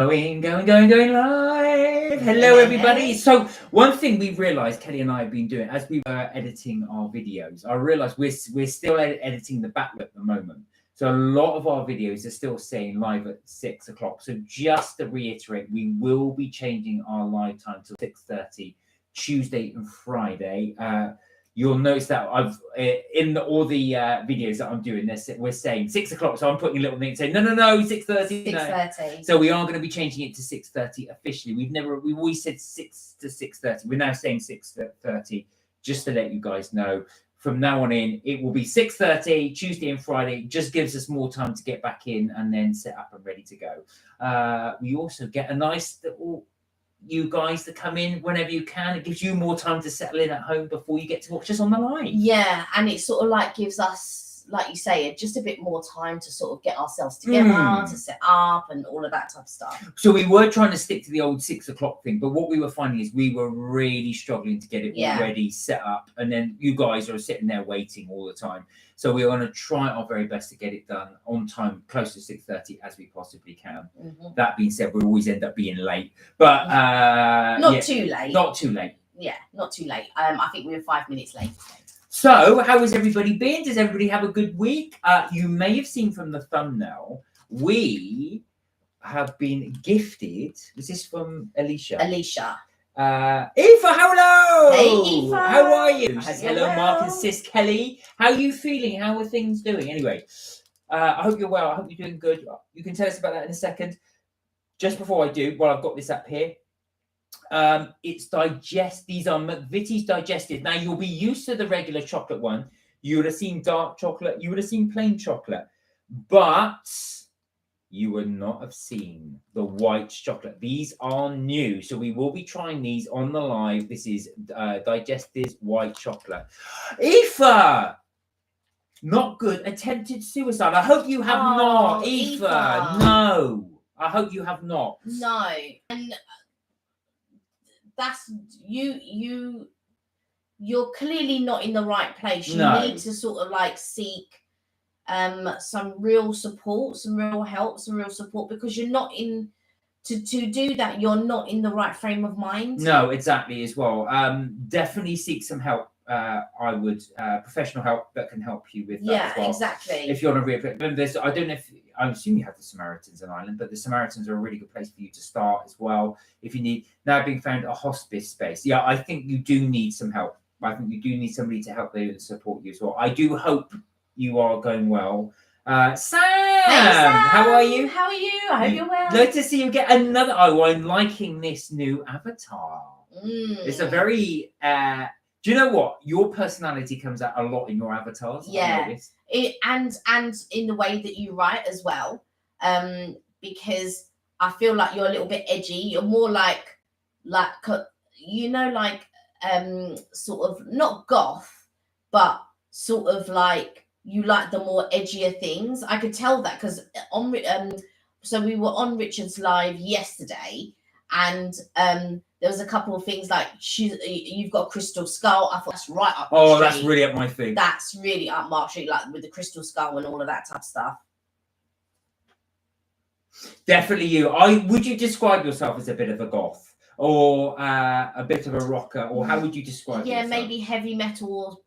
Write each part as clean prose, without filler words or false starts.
Going live. Hello, everybody. So one thing we've realised, Kelly and I have been doing as we were editing our videos, I realised we're still editing the backward at the moment. So a lot of our videos are still saying live at 6 o'clock. So just to reiterate, we will be changing our live time to 6:30 Tuesday and Friday. You'll notice that I've in all the videos that I'm doing this, we're saying 6 o'clock. So I'm putting a little thing saying no, 6:30. 6:30. So we are going to be changing it to 6:30 officially. We've always said 6 to 6:30. We're now saying 6:30, just to let you guys know. From now on in, it will be 6:30 Tuesday and Friday. Just gives us more time to get back in and then set up and ready to go. We also get a nice little you guys to come in whenever you can. It gives you more time to settle in at home before you get to watch us on the line. Yeah, and it sort of like gives us, like you say, just a bit more time to sort of get ourselves together, to set up and all of that type of stuff. So we were trying to stick to the old 6 o'clock thing, but what we were finding is we were really struggling to get it already set up, and then you guys are sitting there waiting all the time. So we're going to try our very best to get it done on time, close to 6:30 as we possibly can. That being said, we'll always end up being late, but not too late. Not too late. Yeah, not too late. I think we were 5 minutes late. So how has everybody been? Does everybody have a good week? You may have seen from the thumbnail, we have been gifted. Is this from Alicia? Alicia. Aoife, hello! Hey, Aoife! How are you? Says, hello, well. Mark and Sis Kelly. How are you feeling? How are things doing? Anyway, I hope you're well. I hope you're doing good. You can tell us about that in a second. Just before I do, well, I've got this up here. It's these are McVitie's digestive. Now you'll be used to the regular chocolate one. You would have seen dark chocolate, you would have seen plain chocolate, but you would not have seen the white chocolate. These are new, so we will be trying these on the live. This is Digestive's white chocolate. Aoife, not good. Attempted suicide. I hope you have not. Aoife, no. I hope you have not. No. And that's you're clearly not in the right place. You need to sort of like seek some real support, some real help, some real support, because you're not in to do that. You're not in the right frame of mind. No, exactly as well. Definitely seek some help. I would professional help that can help you with that as well. Exactly. If you want to this, I don't know if I assume you have the Samaritans in Ireland, but the Samaritans are a really good place for you to start as well. If you need now being found a hospice space, I think you do need some help. I think you do need somebody to help you and support you as well. I do hope you are going well. Sam, hey, Sam, how are you? How are you? I hope you're well. Good to see you get another. Oh, I'm liking this new avatar. It's a very. Do you know what? Your personality comes out a lot in your avatars. Yeah, and in the way that you write as well. Because I feel like you're a little bit edgy. You're more like sort of not goth, but sort of like you like the more edgier things. I could tell that because so we were on Richard's live yesterday, and there was a couple of things like you've got a crystal skull. I thought that's right up. Oh, that's really up my thing. That's really up Mark's street, like with the crystal skull and all of that type of stuff. Definitely you. Would you describe yourself as a bit of a goth or a bit of a rocker, or how would you describe yourself? Maybe heavy metal, or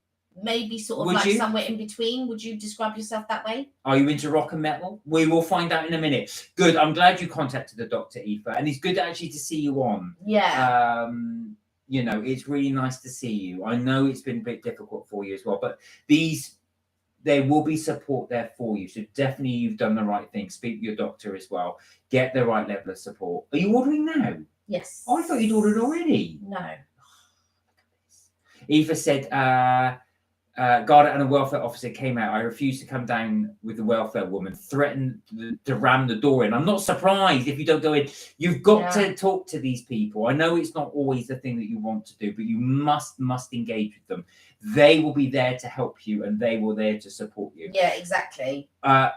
maybe sort of somewhere in between. Would you describe yourself that way? Are you into rock and metal? We will find out in a minute. Good. I'm glad you contacted the doctor, Aoife, and it's good actually to see you on. Yeah. It's really nice to see you. I know it's been a bit difficult for you as well, but there will be support there for you. So definitely you've done the right thing. Speak to your doctor as well. Get the right level of support. Are you ordering now? Yes. Oh, I thought you'd ordered already. No. Aoife said, guard and a welfare officer came out. I refused to come down with the welfare woman, threatened to ram the door in. I'm not surprised if you don't go in. You've got to talk to these people. I know it's not always the thing that you want to do, but you must engage with them. They will be there to help you, and they will there to support you. Yeah, exactly.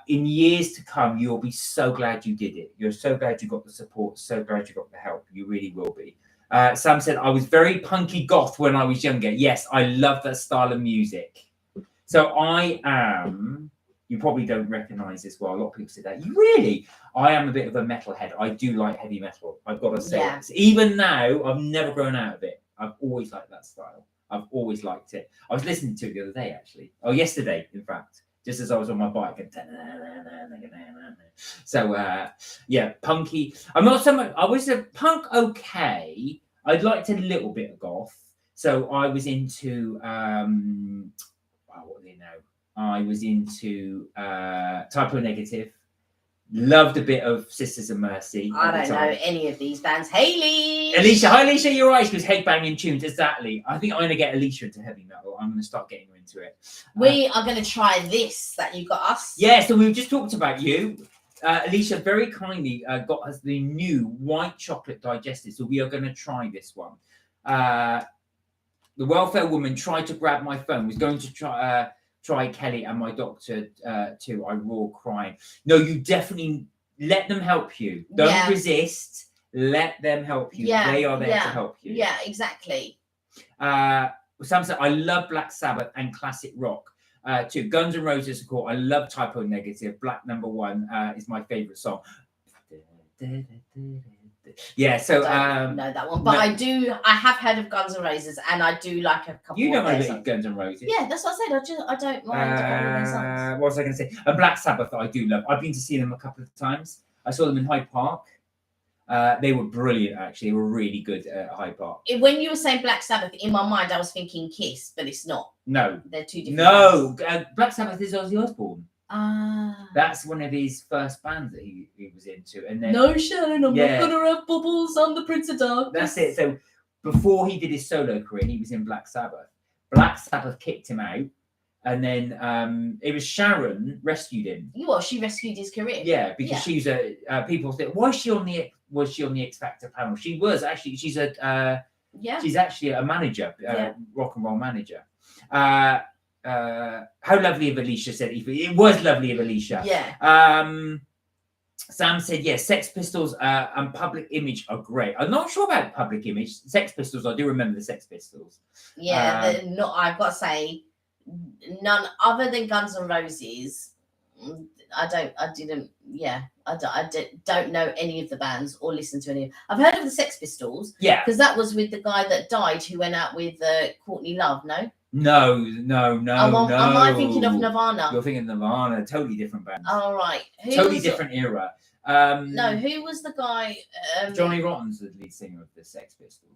In years to come, you'll be so glad you did it. You're so glad you got the support, so glad you got the help. You really will be. Sam said, I was very punky goth when I was younger. Yes, I love that style of music. So I am You probably don't recognise this. Well, a lot of people say that. You really? I am a bit of a metalhead. I do like heavy metal. I've got to say. Yeah. Even now, I've never grown out of it. I've always liked that style. I've always liked it. I was listening to it the other day, actually. Oh, yesterday, in fact, just as I was on my bike. So, yeah, punky. I'm not so much. I was a punk. Okay, I'd liked a little bit of goth. So I was into what are they now? I was into Typo Negative. Loved a bit of Sisters of Mercy. I don't know any of these bands. Haley! Alicia. Hi, Alicia. You're right. She was headbanging tunes. Exactly. I think I'm going to get Alicia into heavy metal. I'm going to start getting her into it. We are going to try this that you got us. Yeah, so we've just talked about you. Alicia very kindly got us the new white chocolate digestive. So we are going to try this one. The welfare woman tried to grab my phone, was going to try Kelly and my doctor too. I roar crying. No, you definitely let them help you. Don't resist. Let them help you. Yeah, they are there to help you. Yeah, exactly. Sam said, I love Black Sabbath and classic rock too. Guns N' Roses, of course. I love Typo Negative. Black Number One is my favorite song. Yeah, so I don't know that one, but no. I have heard of Guns N' Roses, and I do like a couple. You don't of know Guns N' Roses. Yeah, that's what I said. I don't mind all their songs. What was I going to say? A Black Sabbath that I do love. I've been to see them a couple of times. I saw them in Hyde Park. They were brilliant, actually. They were really good at Hyde Park. When you were saying Black Sabbath, in my mind, I was thinking Kiss, but it's not. No, they're two different. No, Black Sabbath is Ozzy Osbourne. Ah, that's one of his first bands that he was into, and then no, Sharon, I'm not gonna have bubbles on the Prince of Darkness. That's it. So before he did his solo career, he was in Black Sabbath. Black Sabbath kicked him out, and then it was Sharon rescued him. Well, she rescued his career. Yeah, because she's people think, why is she on the X Factor panel? She was actually she's actually a manager, rock and roll manager. How lovely of Alicia, said it was lovely of Alicia. Yeah. Sam said, yes, Sex Pistols and Public Image are great. I'm not sure about Public Image. Sex Pistols, I do remember the Sex Pistols. Yeah, I've got to say, none other than Guns N' Roses. I don't know any of the bands or listen to any. I've heard of the Sex Pistols. Yeah. Because that was with the guy that died who went out with Courtney Love, no? No. Am I thinking of Nirvana? You're thinking of Nirvana, totally different band. All right. Totally different era. No, who was the guy? Johnny Rotten's the lead singer of the Sex Pistols.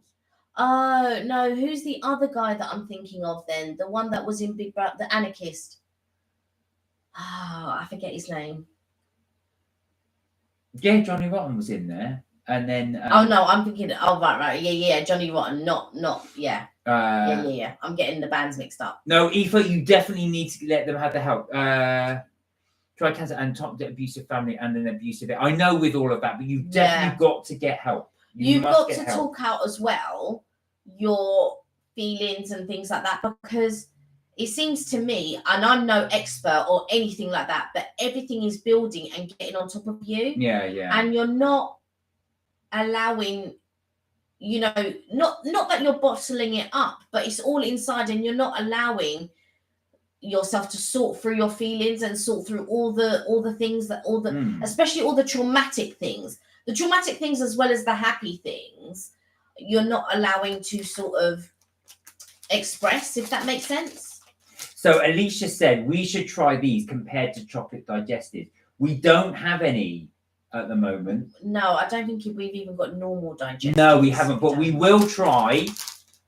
Oh, no, who's the other guy that I'm thinking of then? The one that was in Big Brother, the anarchist. Oh, I forget his name. Yeah, Johnny Rotten was in there. And then oh no, I'm thinking right. Yeah, Johnny Rotten, not yeah. Yeah. I'm getting the bands mixed up. No, Aoife, you definitely need to let them have the help. Try cancer and top the abusive family and an abusive. I know with all of that, but you've definitely got to get help. You've got to talk out as well your feelings and things like that, because it seems to me, and I'm no expert or anything like that, but everything is building and getting on top of you. Yeah. And you're not allowing, not that you're bottling it up, but it's all inside, and you're not allowing yourself to sort through your feelings and sort through all the things that especially all the traumatic things as well as the happy things. You're not allowing to sort of express, if that makes sense. So Alicia said we should try these compared to chocolate digestive. We don't have any at the moment. No, I don't think we've even got normal digestive. No, we haven't, but we will try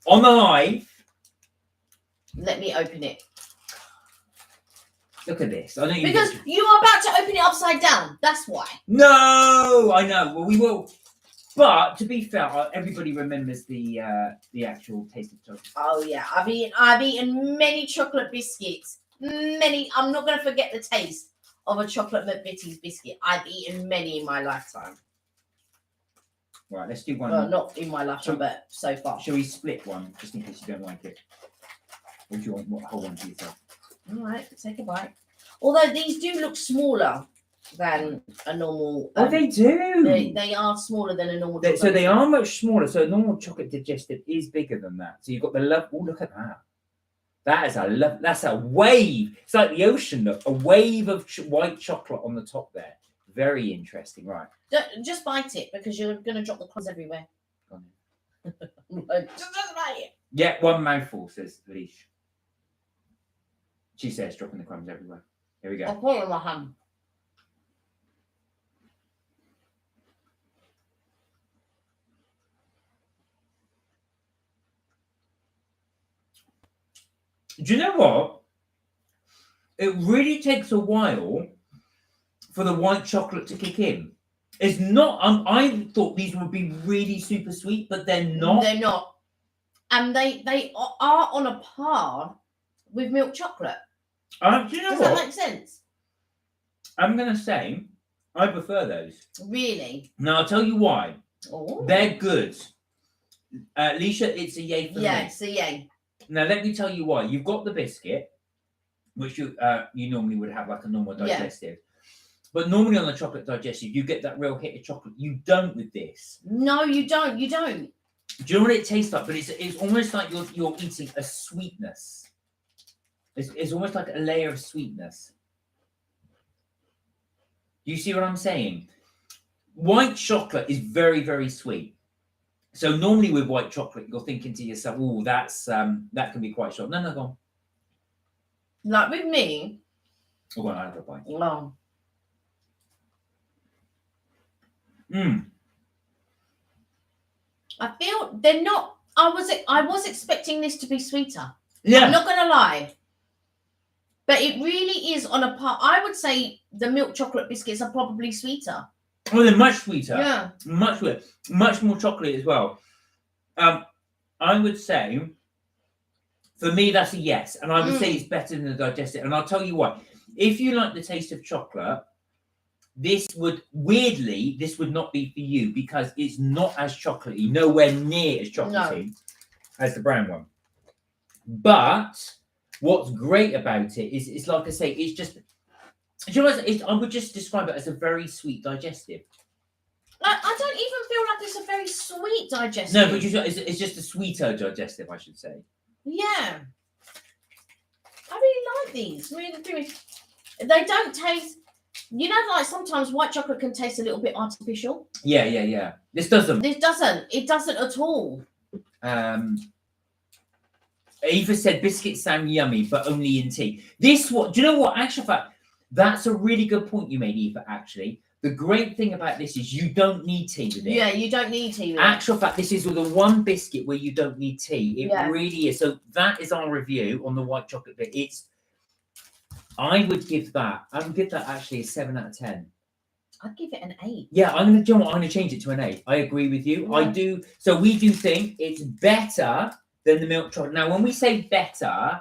on the live. Let me open it. Look at this. Because you are about to open it upside down. That's why. No, I know. Well, we will. But to be fair, everybody remembers the actual taste of chocolate. Oh yeah, I've eaten many chocolate biscuits. Many. I'm not going to forget the taste of a chocolate McVitie's biscuit. I've eaten many in my lifetime. Right, let's do one. Well, not in my lifetime, but so far. Shall we split one, just in case you don't like it? Or do you want a whole one to yourself? All right, take a bite. Although these do look smaller than a normal. Oh, they do. They are smaller than a normal. So they are much smaller. So a normal chocolate digestive is bigger than that. So you've got the love. Oh, look at that. That is that's a wave. It's like the ocean, look, a wave of white chocolate on the top there. Very interesting, right? Just bite it because you're going to drop the crumbs everywhere. Go on. Just bite it. Yeah, one mouthful, says Leash. She says, dropping the crumbs everywhere. Here we I'll go. put it in my hand. Do you know what? It really takes a while for the white chocolate to kick in. It's not. I thought these would be really super sweet, but they're not. They're not, and they are on a par with milk chocolate. Do you know Does what? that make sense? I'm gonna say I prefer those. Really? Now I'll tell you why. Oh. They're good. Leisha, it's a yay for me. Yeah, it's a yay. Now let me tell you why. You've got the biscuit, which you normally would have like a normal digestive. But normally on the chocolate digestive, you get that real hit of chocolate. You don't with this. No, you don't. You don't. Do you know what it tastes like? But it's almost like you're eating a sweetness. It's almost like a layer of sweetness. Do you see what I'm saying? White chocolate is very, very sweet. So normally with white chocolate, you're thinking to yourself, "Oh, that's that can be quite sharp." No, go on. Like with me. Go on, I have a bite. No. I feel they're not. I was expecting this to be sweeter. Yeah. I'm not gonna lie. But it really is on a par. I would say the milk chocolate biscuits are probably sweeter. Oh, they're much sweeter. Yeah. Much sweeter. Much more chocolate as well. I would say, for me, that's a yes. And I would say it's better than the digestive. And I'll tell you why. If you like the taste of chocolate, this would not be for you because it's not as chocolatey, nowhere near as chocolatey as the brown one. But what's great about it is, it's like I say, it's just, you know, I would just describe it as a very sweet digestive. I don't even feel like it's a very sweet digestive. No, but it's just a sweeter digestive, I should say. Yeah. I really like these. Really. They don't taste, you know, like sometimes white chocolate can taste a little bit artificial. Yeah. This doesn't. It doesn't at all. Eva said biscuits sound yummy, but only in tea. Do you know what? Actually, fact, that's a really good point you made, Eva, actually. The great thing about this is you don't need tea with it. Yeah, you don't need tea with it. Actual fact, this is the one biscuit where you don't need tea. It really is. So that is our review on the white chocolate bit. I would give that actually a 7 out of 10. I'd give it an 8. Yeah, I'm gonna change it to an 8. I agree with you. Yeah. I do. So we do think it's better than the milk chocolate. Now, when we say better,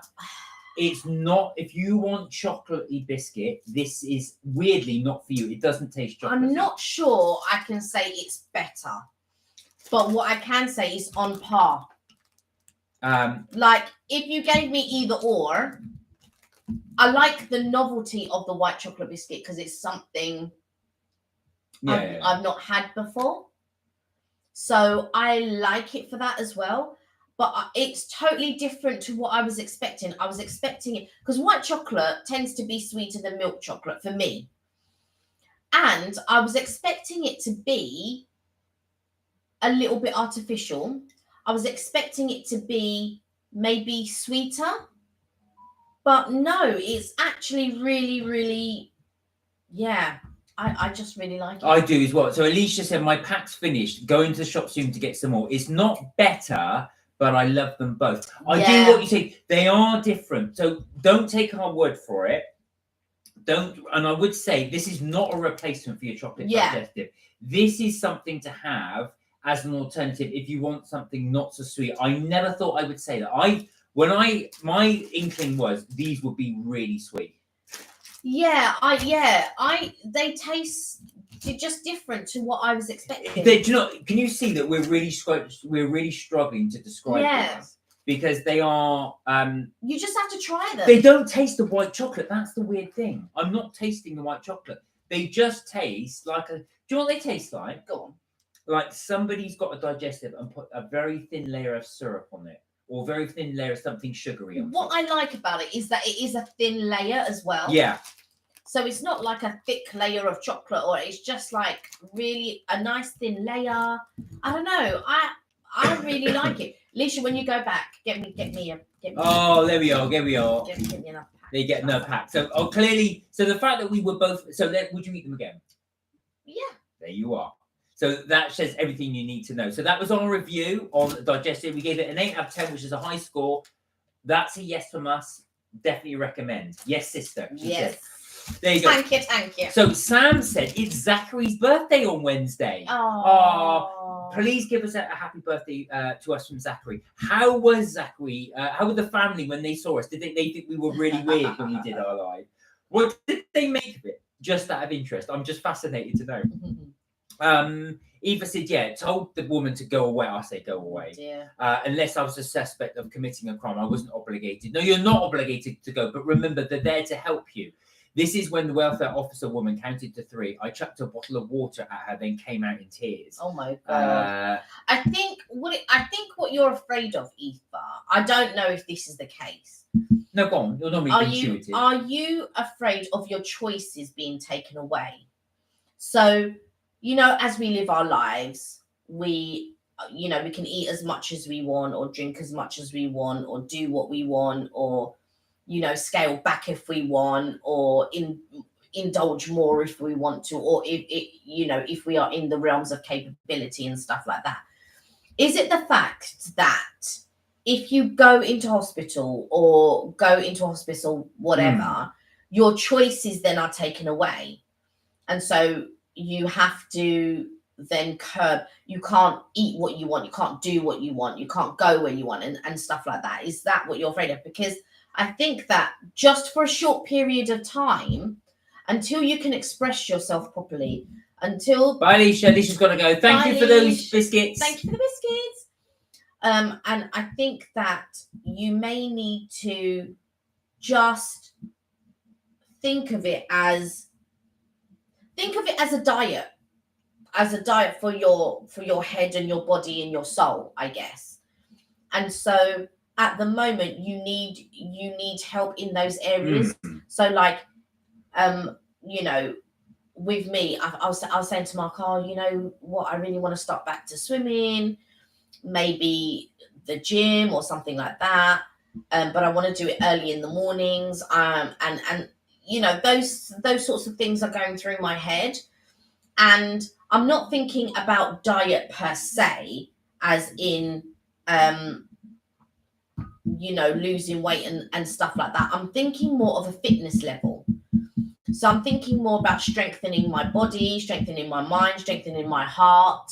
it's not. If you want chocolatey biscuit, this is weirdly not for you. It doesn't taste chocolatey. I'm not sure I can say it's better, but what I can say is on par. Like if you gave me either or, I like the novelty of the white chocolate biscuit because it's something I've not had before. So I like it for that as well. But it's totally different to what I was expecting. I was expecting it because white chocolate tends to be sweeter than milk chocolate for me. And I was expecting it to be a little bit artificial. I was expecting it to be maybe sweeter. But no, it's actually really, really, yeah. I just really like it. I do as well. So Alicia said, my pack's finished. Going to the shop soon to get some more. It's not better, but I love them both. I do what you say. They are different. So don't take our word for it. And I would say this is not a replacement for your chocolate digestive. This is something to have as an alternative if you want something not so sweet. I never thought I would say that. My inkling was these would be really sweet. They taste just different to what I was expecting. Do you know? Can you see that we're really struggling to describe this because they are. You just have to try them. They don't taste the white chocolate. That's the weird thing. I'm not tasting the white chocolate. They just taste like a. Do you know what they taste like? Go on. Like somebody's got a digestive and put a very thin layer of syrup on it, or a very thin layer of something sugary on What top. I like about it is that it is a thin layer as well. Yeah. So it's not like a thick layer of chocolate, or it's just like really a nice thin layer. I don't know. I really like it. Alicia, when you go back, get me Oh, there we are. There we are. get me another pack. They get no pack. So, clearly, so the fact that we were both, would you eat them again? Yeah. There you are. So that says everything you need to know. So that was on a review on Digestive. We gave it an 8 out of 10, which is a high score. That's a yes from us. Definitely recommend. Yes, sister. Yes. Said. There you go. Thank you. So Sam said it's Zachary's birthday on Wednesday. Oh. Please give us a happy birthday to us from Zachary. How was Zachary? How were the family when they saw us? Did they think we were really weird when we did our live? What did they make of it? Just out of interest. I'm just fascinated to know. Eva said, yeah, told the woman to go away. I say go away. Unless I was a suspect of committing a crime. I wasn't obligated. No, you're not obligated to go. But remember, they're there to help you. This is when the welfare officer woman counted to 3. I chucked a bottle of water at her, then came out in tears. Oh my god! I think what you're afraid of, Eva. I don't know if this is the case. No, go on. You're normally intuitive. Are you afraid of your choices being taken away? So, as we live our lives, we can eat as much as we want, or drink as much as we want, or do what we want, or scale back if we want, or indulge more if we want to, or if we are in the realms of capability and stuff like that. Is it the fact that if you go into hospital whatever, your choices then are taken away, and so you have to then curb? You can't eat what you want, you can't do what you want, you can't go where you want, and stuff like that. Is that what you're afraid of? Because I think that just for a short period of time, until you can express yourself properly, until... Bye, Alicia. Alicia's got to go. Thank you for those biscuits. Thank you for the biscuits. And I think that you may need to just think of it as a diet for your head and your body and your soul, I guess. And so at the moment you need help in those areas. So like with me, I was saying to Mark, what, I really want to start back to swimming, maybe the gym or something like that, but I want to do it early in the mornings, and those sorts of things are going through my head, and I'm not thinking about diet per se as in losing weight and stuff like that. I'm thinking more of a fitness level. So I'm thinking more about strengthening my body, strengthening my mind, strengthening my heart,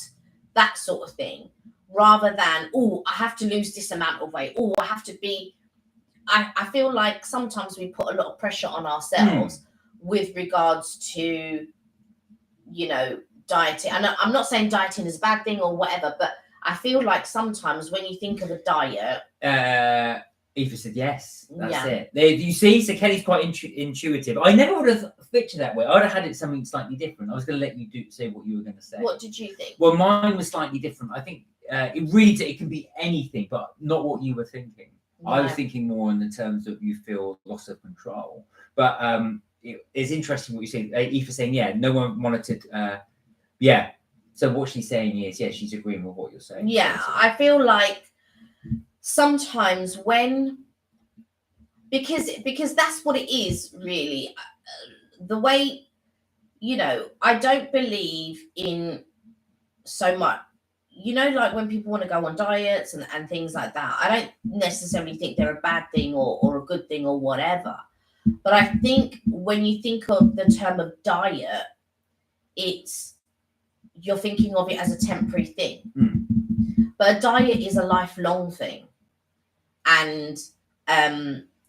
that sort of thing, rather than, I have to lose this amount of weight. I have to be... I feel like sometimes we put a lot of pressure on ourselves with regards to, dieting. And I'm not saying dieting is a bad thing or whatever, but I feel like sometimes when you think of a diet... Eva said yes. That's it. There, you see, so Kelly's quite intuitive. I never would have pictured that way. I would have had it something slightly different. I was going to let you say what you were going to say. What did you think? Well, mine was slightly different. I think it can be anything, but not what you were thinking. Right. I was thinking more in the terms of you feel loss of control. But it's interesting what you say. Eva saying, no one monitored. So what she's saying is, she's agreeing with what you're saying. Yeah, basically. I feel like sometimes because that's what it is really, the way, I don't believe in so much, like when people want to go on diets and things like that. I don't necessarily think they're a bad thing or a good thing or whatever, but I think when you think of the term of diet, you're thinking of it as a temporary thing. But a diet is a lifelong thing. And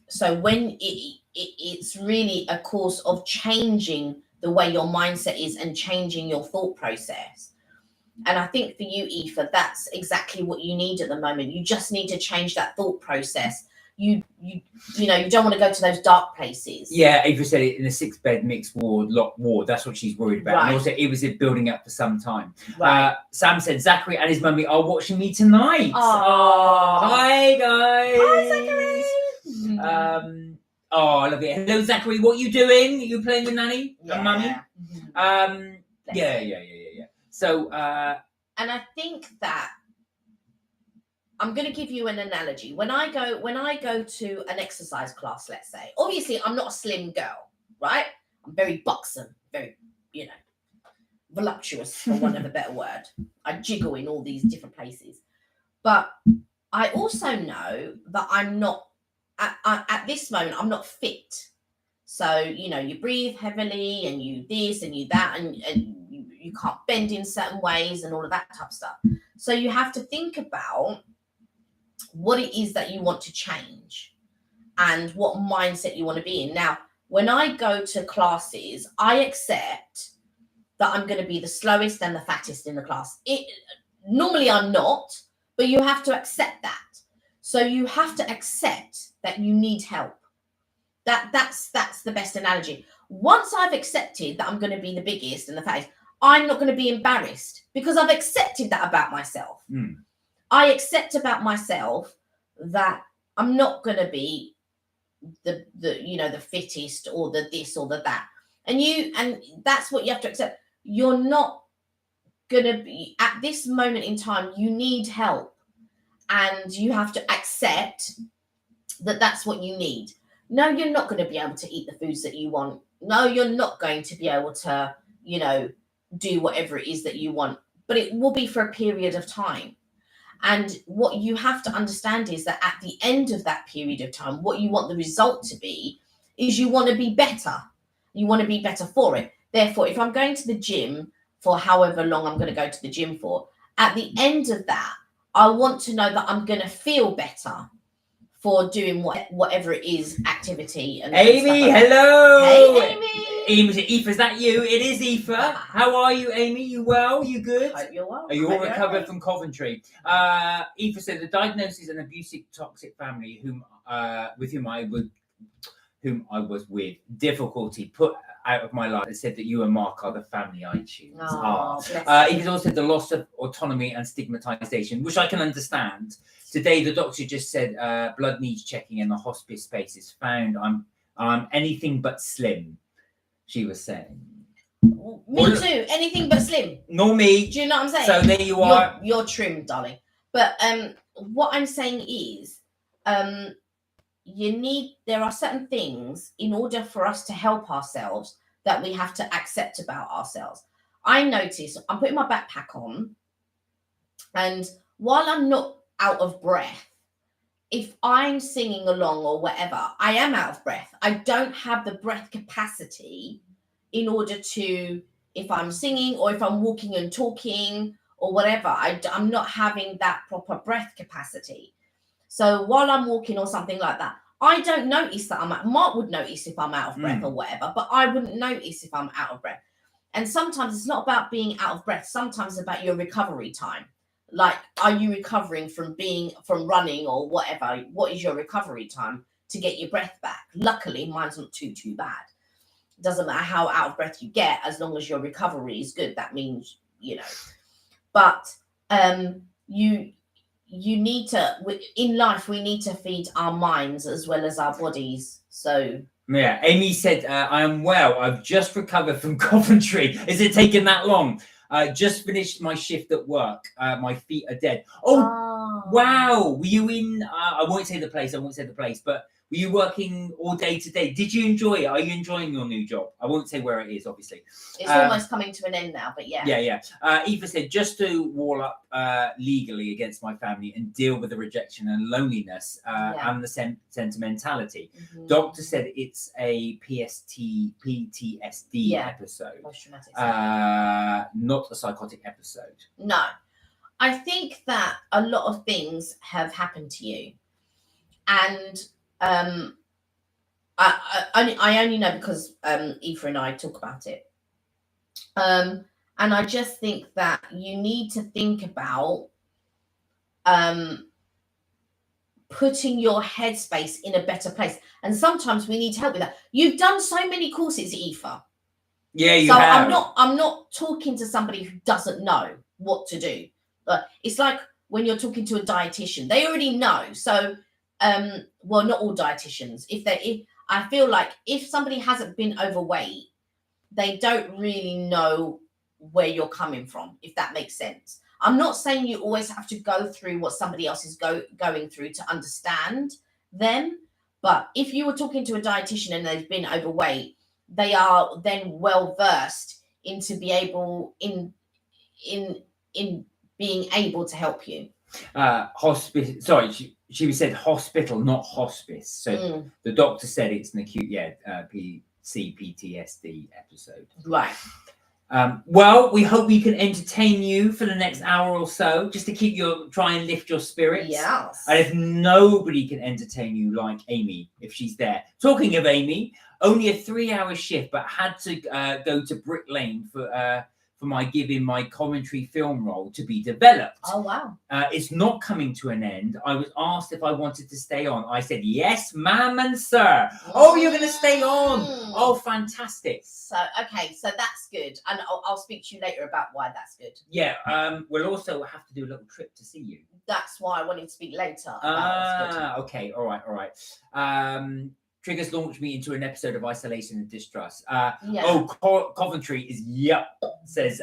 so when it's really a course of changing the way your mindset is and changing your thought process. And I think for you, Eva, that's exactly what you need at the moment. You just need to change that thought process you know, you don't want to go to those dark places. Yeah, Ava said it in a 6-bed mixed ward. That's what she's worried about. Right. And also, it was building up for some time. Right. Sam said Zachary and his mummy are watching me tonight. Aw. Hi guys. Hi, Zachary. I love it. Hello, Zachary. What are you doing? Are you playing with Nanny and Mummy? Yeah. So, and I think that I'm going to give you an analogy. When I go to an exercise class, let's say, obviously I'm not a slim girl, right? I'm very buxom, very, you know, voluptuous, for want of a better word. I jiggle in all these different places. But I also know that I'm not, at this moment, I'm not fit. So, you know, you breathe heavily and you this and you that, and you can't bend in certain ways and all of that type of stuff. So you have to think about what it is that you want to change and what mindset you want to be in. Now, when I go to classes, I accept that I'm going to be the slowest and the fattest in the class. Normally I'm not, but you have to accept that. So you have to accept that you need help. That's the best analogy. Once I've accepted that I'm going to be the biggest and the fattest, I'm not going to be embarrassed because I've accepted that about myself. I accept about myself that I'm not going to be the you know, the fittest or the this or the that. And that's what you have to accept. You're not going to be, at this moment in time, you need help. And you have to accept that that's what you need. No, you're not going to be able to eat the foods that you want. No, you're not going to be able to, you know, do whatever it is that you want. But it will be for a period of time. And what you have to understand is that at the end of that period of time, what you want the result to be is you want to be better. You want to be better for it. Therefore, if I'm going to the gym for however long I'm going to go to the gym for, at the end of that, I want to know that I'm going to feel better for doing whatever it is, activity. And Amy, stuff like hello. Hey, Amy. Amy, Aoife, is that you? It is Aoife. How are you, Amy? You well? You good? Hope you're well. Are you all recovered okay. from Coventry? Aoife said the diagnosis an abusive, toxic family whom I was with difficulty put out of my life and said that you and Mark are the family I choose. It also said the loss of autonomy and stigmatization, which I can understand. Today, the doctor just said blood needs checking and the hospice space is found. I'm anything but slim, she was saying. Me too. Anything but slim. Nor me. Do you know what I'm saying? So there you are. You're trim, darling. But what I'm saying is, there are certain things in order for us to help ourselves that we have to accept about ourselves. I notice I'm putting my backpack on, and while I'm not out of breath, if I'm singing along or whatever, I am out of breath. I don't have the breath capacity in order to, if I'm singing or if I'm walking and talking or whatever, I'm not having that proper breath capacity. So while I'm walking or something like that, I don't notice that Mark would notice if I'm out of breath or whatever, but I wouldn't notice if I'm out of breath. And sometimes it's not about being out of breath. Sometimes it's about your recovery time. Like, are you recovering from running or whatever? What is your recovery time to get your breath back? Luckily, mine's not too bad. It doesn't matter how out of breath you get, as long as your recovery is good. That means, you know. But you need to, in life, we need to feed our minds as well as our bodies. So yeah, Amy said, I am well. I've just recovered from Coventry. Is it taking that long? Just finished my shift at work. My feet are dead. Oh, wow. Were you in, I won't say the place, but were you working all day today? Did you enjoy it? Are you enjoying your new job? I won't say where it is, obviously. It's almost coming to an end now, but yeah. Yeah. Eva said, just to wall up legally against my family and deal with the rejection and loneliness and the sentimentality. Mm-hmm. Doctor said it's a PTSD episode. Not a psychotic episode. No. I think that a lot of things have happened to you. And I only know because Aoife and I talk about it. And I just think that you need to think about putting your headspace in a better place. And sometimes we need help with that. You've done so many courses, Aoife. Yeah, you so have. I'm not talking to somebody who doesn't know what to do. But it's like when you're talking to a dietitian, they already know. So well, not all dietitians. I feel like if somebody hasn't been overweight, they don't really know where you're coming from, if that makes sense. I'm not saying you always have to go through what somebody else is going through to understand them, but if you were talking to a dietitian and they've been overweight, they are then well versed into be able in being able to help you. Hospice. Sorry, she said hospital, not hospice. So the doctor said it's an acute, PTSD episode. Right. Well, we hope we can entertain you for the next hour or so, just to try and lift your spirits. Yes. And if nobody can entertain you like Amy, if she's there. Talking of Amy, only a 3-hour shift, but had to go to Brick Lane for my commentary film role to be developed. Oh, wow. It's not coming to an end. I was asked if I wanted to stay on. I said, yes, ma'am and sir. Oh, you're going to stay on. Oh, fantastic. So, okay, so that's good. And I'll speak to you later about why that's good. Yeah, we'll also have to do a little trip to see you. That's why I wanted to speak later. Okay, all right. Triggers launched me into an episode of Isolation and Distrust. Coventry is says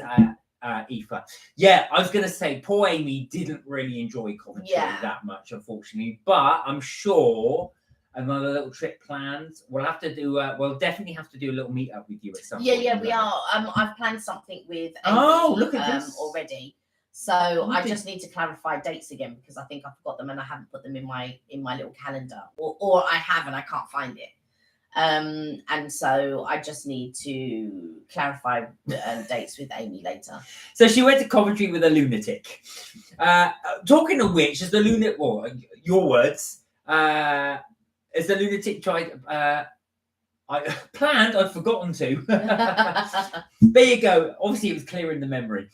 Aoife. Yeah, I was going to say, poor Amy didn't really enjoy Coventry that much, unfortunately. But I'm sure another little trip planned. We'll have to do. We'll definitely have to do a little meet up with you at some point. Yeah, we are. I've planned something with Amy, look at this already. So I just need to clarify dates again because I think I forgot them and I haven't put them in my little calendar, or I have and I can't find it. And so I just need to clarify dates with Amy later. So she went to Coventry with a lunatic. Talking of which, as the lunatic, well, your words, as the lunatic tried. I'd forgotten to. There you go. Obviously, it was clear in the memory.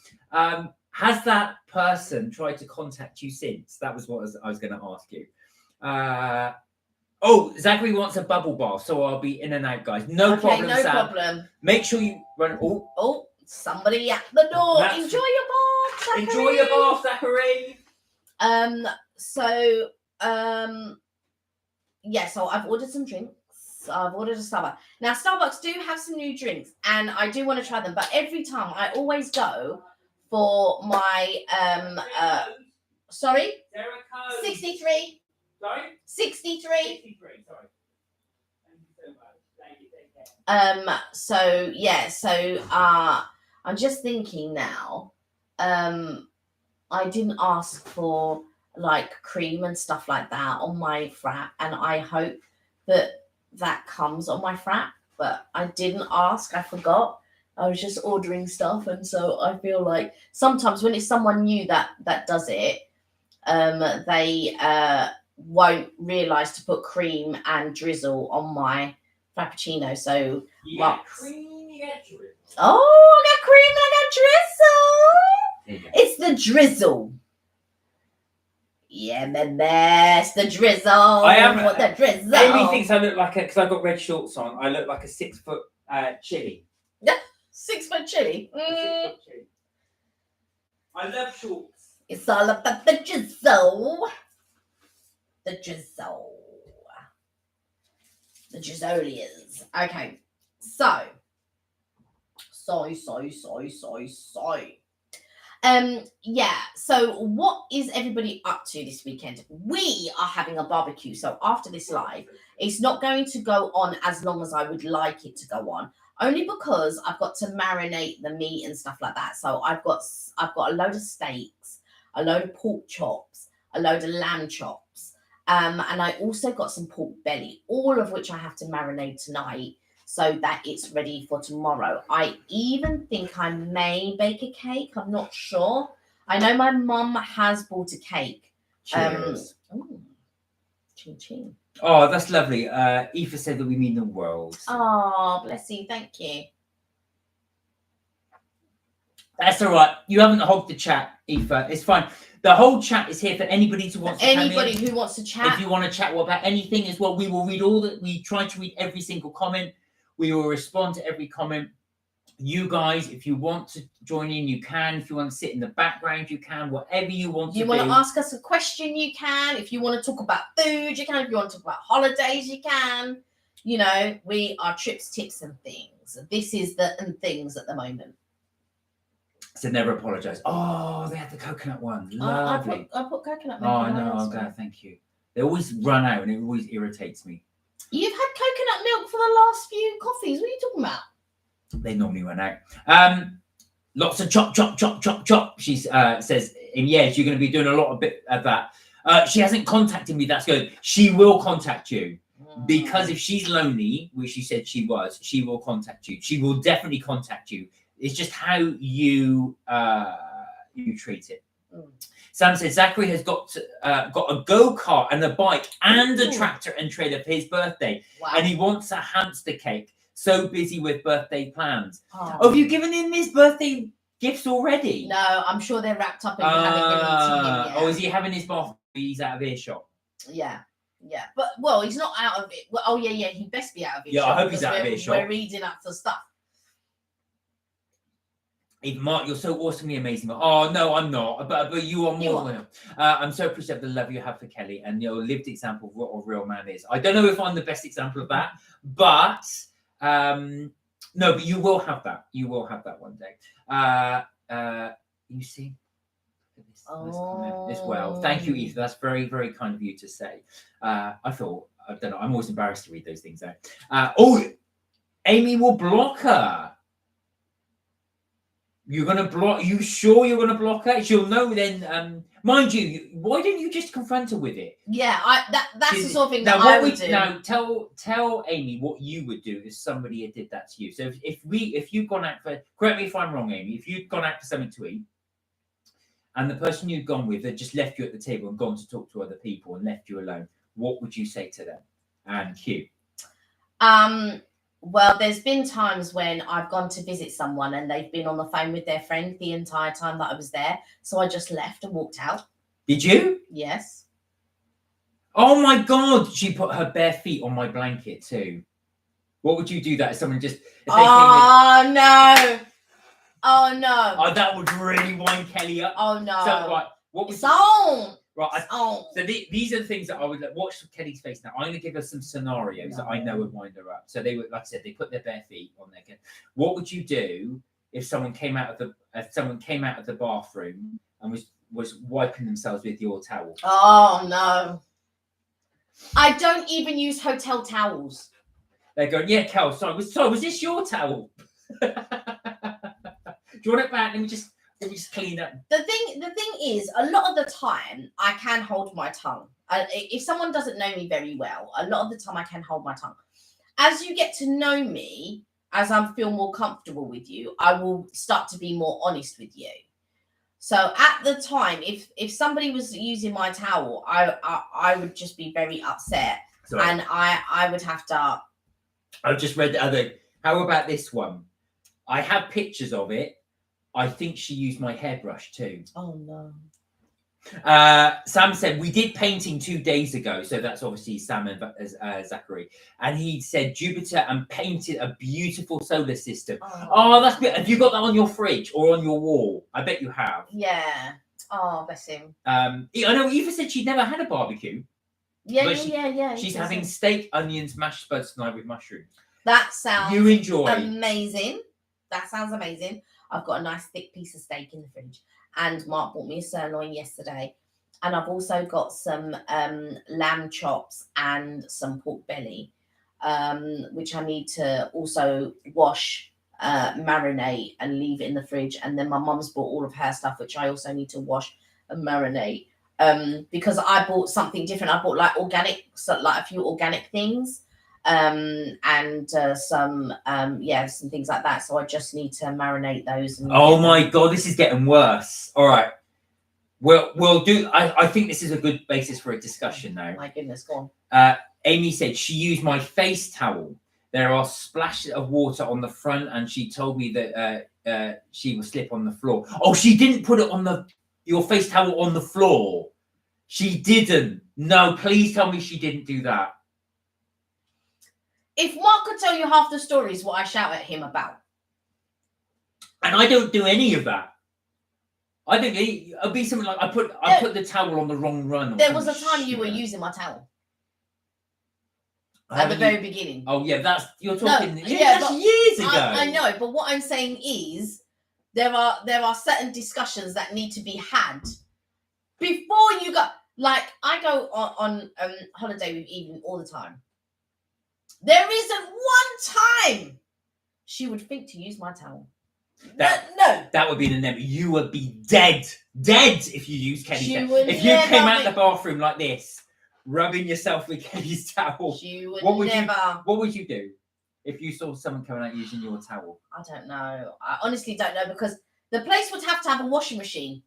Has that person tried to contact you since? That was what I was going to ask you. Zachary wants a bubble bath, so I'll be in and out, guys. No problem, no Sam. problem. Make sure you run. Oh, somebody at the door. Enjoy your bath, Zachary. Enjoy your bath, Zachary. So I've ordered some drinks. I've ordered a Starbucks. Now, Starbucks do have some new drinks, and I do want to try them. But every time, I always go for my sorry, 63. Sorry, 63. 63. Sorry. Thank you so much. Thank you. Take care. I'm just thinking now. I didn't ask for like cream and stuff like that on my frat, and I hope that comes on my frat, but I didn't ask. I forgot. I was just ordering stuff, and so I feel like sometimes when it's someone new that does it, they won't realize to put cream and drizzle on my frappuccino. So you got cream, you got drizzle. Oh, I got cream and I got drizzle. It's the drizzle. Yeah, man, that's the drizzle. I am the drizzle. Amy thinks I look like because I've got red shorts on. I look like a 6 foot chili. Yeah, 6 foot chili. 6 foot chili. I love shorts. It's all about the drizzle. The drizzle. The drizzoliers. Okay, so. So what is everybody up to this weekend? We are having a barbecue. So after this live, it's not going to go on as long as I would like it to go on, only because I've got to marinate the meat and stuff like that. So I've got a load of steaks, a load of pork chops, a load of lamb chops, and I also got some pork belly, all of which I have to marinate tonight, so that it's ready for tomorrow. I even think I may bake a cake. I'm not sure. I know my mum has bought a cake. Cheers. Ching ching. Oh, that's lovely. Aoife said that we mean the world. Oh, bless you. Thank you. That's all right. You haven't hogged the chat, Aoife. It's fine. The whole chat is here for anybody to want to Anybody come in. who wants to chat. If you want to chat about anything as well, we will read all that. We try to read every single comment. We will respond to every comment. You guys, if you want to join in, you can. If you want to sit in the background, you can. Whatever you want to do. You want to ask us a question, you can. If you want to talk about food, you can. If you want to talk about holidays, you can. You know, we are trips, tips, and things. This is the and things at the moment. So never apologise. Oh, they had the coconut one. Lovely. I put coconut milk. Oh, I know. I'm glad. Thank you. They always run out, and it always irritates me. You've had coconut milk for the last few coffees. What are you talking about? They normally run out. Lots of chop, chop, chop, chop, chop. She says, and yes, you're going to be doing a lot of bit of that. She hasn't contacted me. That's good. She will contact you because if she's lonely, which she said she was, she will contact you. She will definitely contact you. It's just how you treat it. Sam says Zachary has got a go-kart and a bike and a tractor and trailer for his birthday, and he wants a hamster cake. So busy with birthday plans. Oh, have you given him his birthday gifts already? No, I'm sure they're wrapped up and you haven't given them to him yet. Oh, is he having his bath? He's out of earshot. Yeah. But well, he's not out of it. Well, oh yeah, he best be out of earshot. Yeah, I hope he's out of earshot. We're reading up the stuff. Even Mark, you're so awesomely amazing. Oh no, I'm not. But you are more than. I'm so appreciative of the love you have for Kelly and your lived example of what a real man is. I don't know if I'm the best example of that, but. No, but you will have that. You will have that one day. You see this comment as well. Thank you, Ethan. That's very, very kind of you to say. I don't know. I'm always embarrassed to read those things out. Amy will block her. You're gonna block? You sure you're gonna block her? She'll know then. Mind you, why don't you just confront her with it? Yeah, that's the sort of thing that I would do. Now, tell Amy what you would do if somebody had did that to you. So if you've gone out for, correct me if I'm wrong, Amy, if you'd gone out for something to eat, and the person you'd gone with had just left you at the table and gone to talk to other people and left you alone, what would you say to them? And Q. Well, there's been times when I've gone to visit someone and they've been on the phone with their friend the entire time that I was there. So I just left and walked out. Did you? Yes. Oh my God. She put her bare feet on my blanket too. What would you do that if someone just... Oh, no. Oh, no. Oh, that would really wind Kelly up. Oh, no. So, right. What was it's on. Right. So these are the things that I would watch Kelly's face now. I'm going to give her some scenarios that I know would wind her up. So they were, like I said, they put their bare feet on their. What would you do if someone came out of the bathroom and was wiping themselves with your towel? Oh no! I don't even use hotel towels. They're going, yeah, Kel. Sorry, was this your towel? Do you want it back? Let me just clean up. The thing is, a lot of the time I can hold my tongue. If someone doesn't know me very well, a lot of the time I can hold my tongue. As you get to know me, as I feel more comfortable with you, I will start to be more honest with you. So at the time, if somebody was using my towel, I would just be very upset. Sorry. And I would have to. I've just read the other. How about this one? I have pictures of it. I think she used my hairbrush too. Oh no. Sam said we did painting 2 days ago, so that's obviously Sam and Zachary, and he said Jupiter and painted a beautiful solar system. Oh, that's good. Have you got that on your fridge or on your wall? I bet you have. Yeah. Oh, bless him. I know Eva said she'd never had a barbecue. Yeah. She's having steak, onions, mashed spuds tonight with mushrooms. That sounds you enjoy amazing. That sounds amazing. I've got a nice thick piece of steak in the fridge, and Mark bought me a sirloin yesterday, and I've also got some lamb chops and some pork belly, which I need to also wash, marinate, and leave in the fridge. And then my mum's bought all of her stuff, which I also need to wash and marinate, because I bought something different. I bought like organic, so like a few organic things. And some things like that. So I just need to marinate those. Oh my God, this is getting worse. All right. We'll do. I think this is a good basis for a discussion now. My goodness, go on. Amy said she used my face towel. There are splashes of water on the front, and she told me that she will slip on the floor. Oh, she didn't put it on your face towel on the floor. She didn't. No, please tell me she didn't do that. If Mark could tell you half the stories, what I shout at him about. And I don't do any of that. I think it'd be something like I put the towel on the wrong run. There was a time you were using my towel. At the very beginning. Oh yeah, you're talking. No, that's years ago. I know, but what I'm saying is there are certain discussions that need to be had before you go. Like I go on holiday with Eden all the time. There isn't one time she would think to use my towel. No. That would be the name. You would be dead if you used Kelly's towel. If you came out the bathroom like this, rubbing yourself with Kelly's towel, what would you do if you saw someone coming out using your towel? I don't know. I honestly don't know, because the place would have to have a washing machine.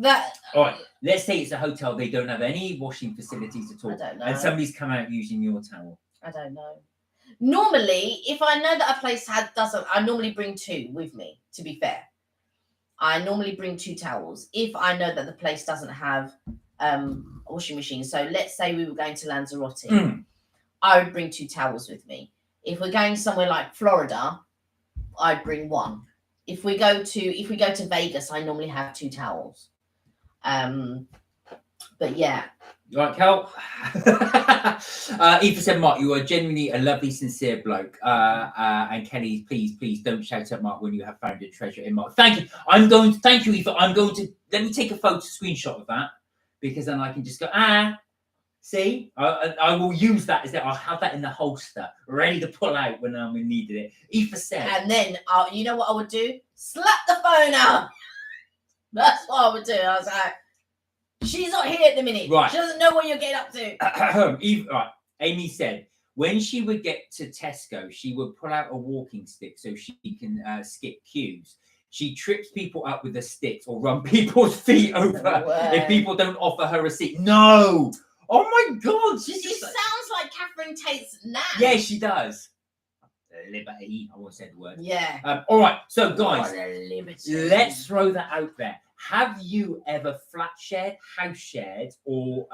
All right, let's say it's a hotel. They don't have any washing facilities at all. I don't know. And somebody's come out using your towel. I don't know. Normally, if I know that a place doesn't, I normally bring two with me, to be fair. I normally bring 2 towels if I know that the place doesn't have a washing machine. So let's say we were going to Lanzarote. I would bring 2 towels with me. If we're going somewhere like Florida, I'd bring 1. If we go to Vegas, I normally have 2 towels. But yeah. Right, Kel. Eva said, Mark, you are genuinely a lovely, sincere bloke. And Kelly, please don't shout at Mark when you have found a treasure in Mark. Thank you. Thank you, Eva. Let me take a screenshot of that, because then I can just go, see? I will use that I'll have that in the holster, ready to pull out when we needed it. Eva said. And then, you know what I would do? Slap the phone out. That's what I would do. I was like, she's not here at the minute. Right. She doesn't know what you're getting up to. Right. Amy said when she would get to Tesco, she would pull out a walking stick so she can skip queues. She trips people up with the sticks or run people's feet over if people don't offer her a seat. No. Oh my God. She sounds like Catherine Tate's nan. Yeah, she does. Liberty. I won't say the word. Yeah. All right. So, guys, let's throw that out there. Have you ever flat shared, house shared, or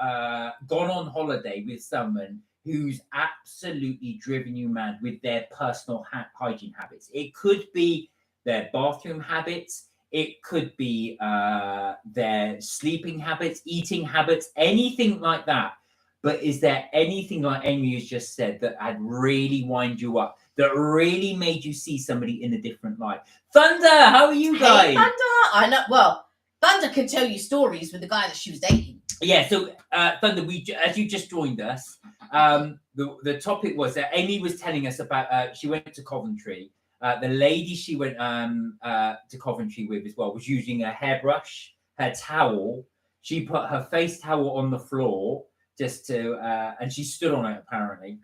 gone on holiday with someone who's absolutely driven you mad with their personal hygiene habits? It could be their bathroom habits. It could be their sleeping habits, eating habits, anything like that. But is there anything like Amy has just said that had really wind you up, that really made you see somebody in a different light? Thunder, how are you guys? Hey, Thunder. I know. Well, Thunder can tell you stories with the guy that she was dating. Yeah, so Thunder, as you just joined us, the topic was that Amy was telling us about, she went to Coventry. The lady she went to Coventry with as well was using a hairbrush, her towel. She put her face towel on the floor and she stood on it apparently.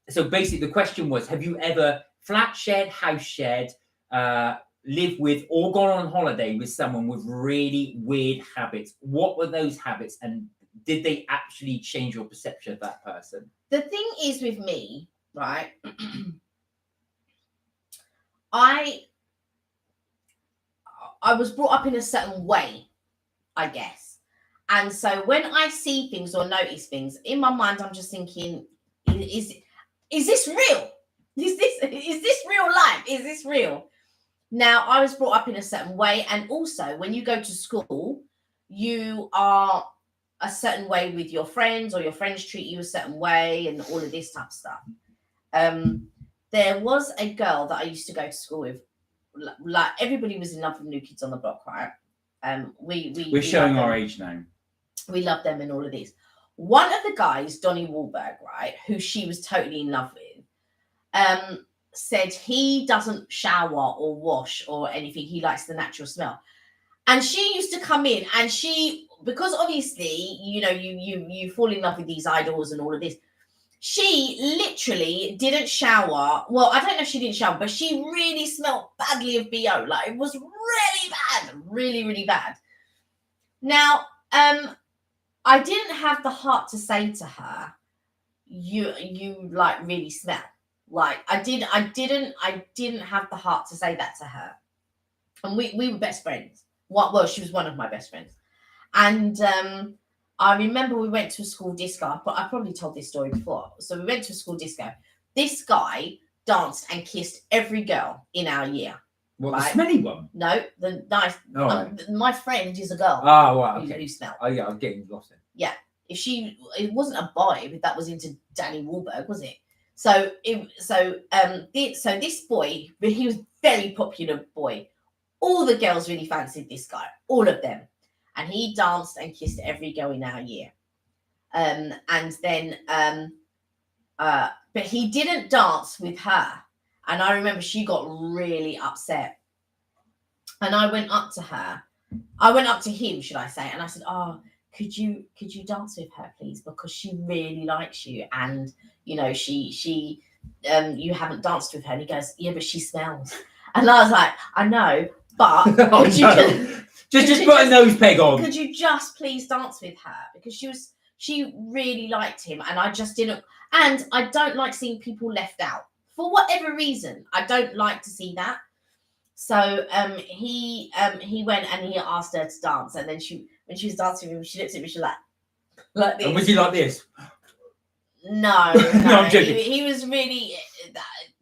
So basically the question was, have you ever flat shared, house shared, live with, or gone on holiday with someone with really weird habits? What were those habits, and did they actually change your perception of that person? The thing is with me, right? I was brought up in a certain way, I guess. And so when I see things or notice things, in my mind, I'm just thinking, is this real? Is this real life? Is this real? Now, I was brought up in a certain way. And also, when you go to school, you are a certain way with your friends, or your friends treat you a certain way, and all of this type of stuff. There was a girl that I used to go to school with. Like, everybody was in love with New Kids on the Block, right? We're showing our age now. We love them and all of this. One of the guys, Donnie Wahlberg, right, who she was totally in love with, said he doesn't shower or wash or anything. He likes the natural smell. And she used to come in, and because obviously, you know, you fall in love with these idols and all of this. She literally didn't shower. Well, I don't know if she didn't shower, but she really smelled badly of BO. Like, it was really bad, really, really bad. Now, I didn't have the heart to say to her, you like really smell. Like I didn't have the heart to say that to her. And we were best friends. Well, she was one of my best friends. And I remember we went to a school disco. I probably told this story before. So we went to a school disco. This guy danced and kissed every girl in our year. What, the smelly one? No, the nice. My friend is a girl. Oh, wow, okay. Who smelled. Oh, yeah, I'm getting lost in. Yeah. It wasn't a boy that was into Danny Wahlberg, was it? So this boy, but he was a very popular boy. All the girls really fancied this guy, all of them. And he danced and kissed every girl in our year. And then, but he didn't dance with her. And I remember she got really upset. And I went up to him, should I say, and I said, "Oh, could you dance with her, please? Because she really likes you, and you know she you haven't danced with her." And he goes, "Yeah, but she smells." And I was like, "I know, but could you just put a nose peg on. Could you just please dance with her? Because she really liked him, and I just didn't. And I don't like seeing people left out for whatever reason. I don't like to see that." So he went and he asked her to dance, and then when she was dancing with him, she looked at me, she was like this. And was he like this? No, I'm joking. He was really.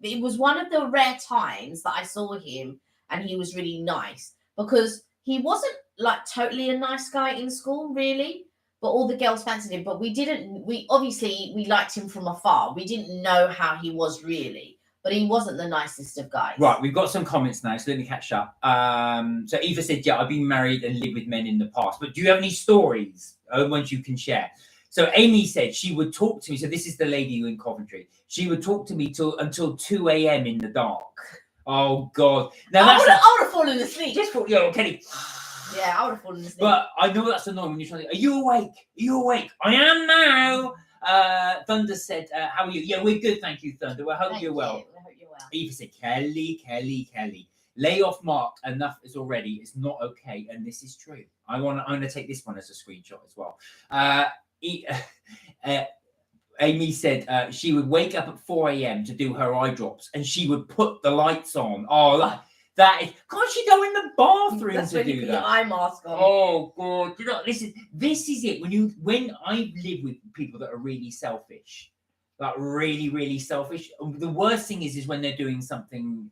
It was one of the rare times that I saw him, and he was really nice, because he wasn't like totally a nice guy in school, really. But all the girls fancied him. But we obviously liked him from afar. We didn't know how he was really. But he wasn't the nicest of guys. Right, we've got some comments now, so let me catch up. So Eva said, yeah, I've been married and lived with men in the past. But do you have any stories, ones you can share? So Amy said she would talk to me. So this is the lady in Coventry. She would talk to me until 2 a.m. in the dark. Oh, God. Now I would have fallen asleep. Just thought, yo, Kelly. Yeah, I would have fallen asleep. But I know that's annoying when you're trying to, are you awake? Are you awake? I am now. Thunder said, how are you? Yeah, we're good, thank you, Thunder. Well, I hope you're well. Eva said, Kelly. Lay off Mark. Enough is already. It's not okay, and this is true. I'm gonna take this one as a screenshot as well. Amy said she would wake up at 4 a.m. to do her eye drops, and she would put the lights on. Oh, that is. Can't she go in the bathroom That's to when do you put that? your eye mask on. Oh God! You know, this is it. When I live with people that are really selfish, like really selfish. The worst thing is when they're doing something.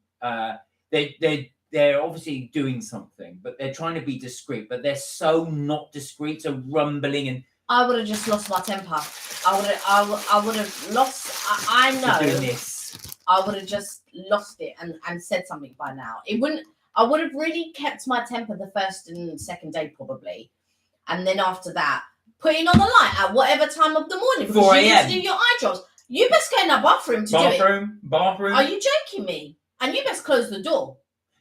They're obviously doing something, but they're trying to be discreet. But they're so not discreet, so rumbling and. I would have just lost my temper. I would have lost. I know. Doing this. I would have just lost it and said something by now. It wouldn't. I would have really kept my temper the first and second day probably, and then after that, putting on the light at whatever time of the morning because 4 you need a.m. to do your eye drops. You best go in the bathroom to do it. Bathroom. Are you joking me? And you best close the door.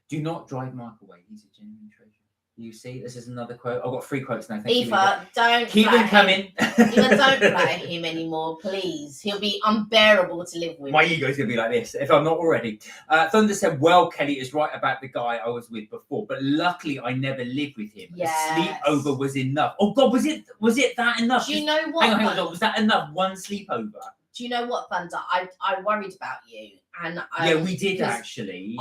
Do not drive Mark away. He's a genuine treasure. You see, this is another quote. I've got 3 quotes now. Thank you. Eva, don't keep them coming. Eva, don't flatter him anymore, please. He'll be unbearable to live with. My ego's gonna be like this if I'm not already. Thunder said, "Well, Kelly is right about the guy I was with before, but luckily I never lived with him. Yes. A sleepover was enough." Oh God, was it that enough? Do you know what? Hang on. Was that enough? One sleepover? Do you know what, Thunder? I worried about you, and yeah, we did actually.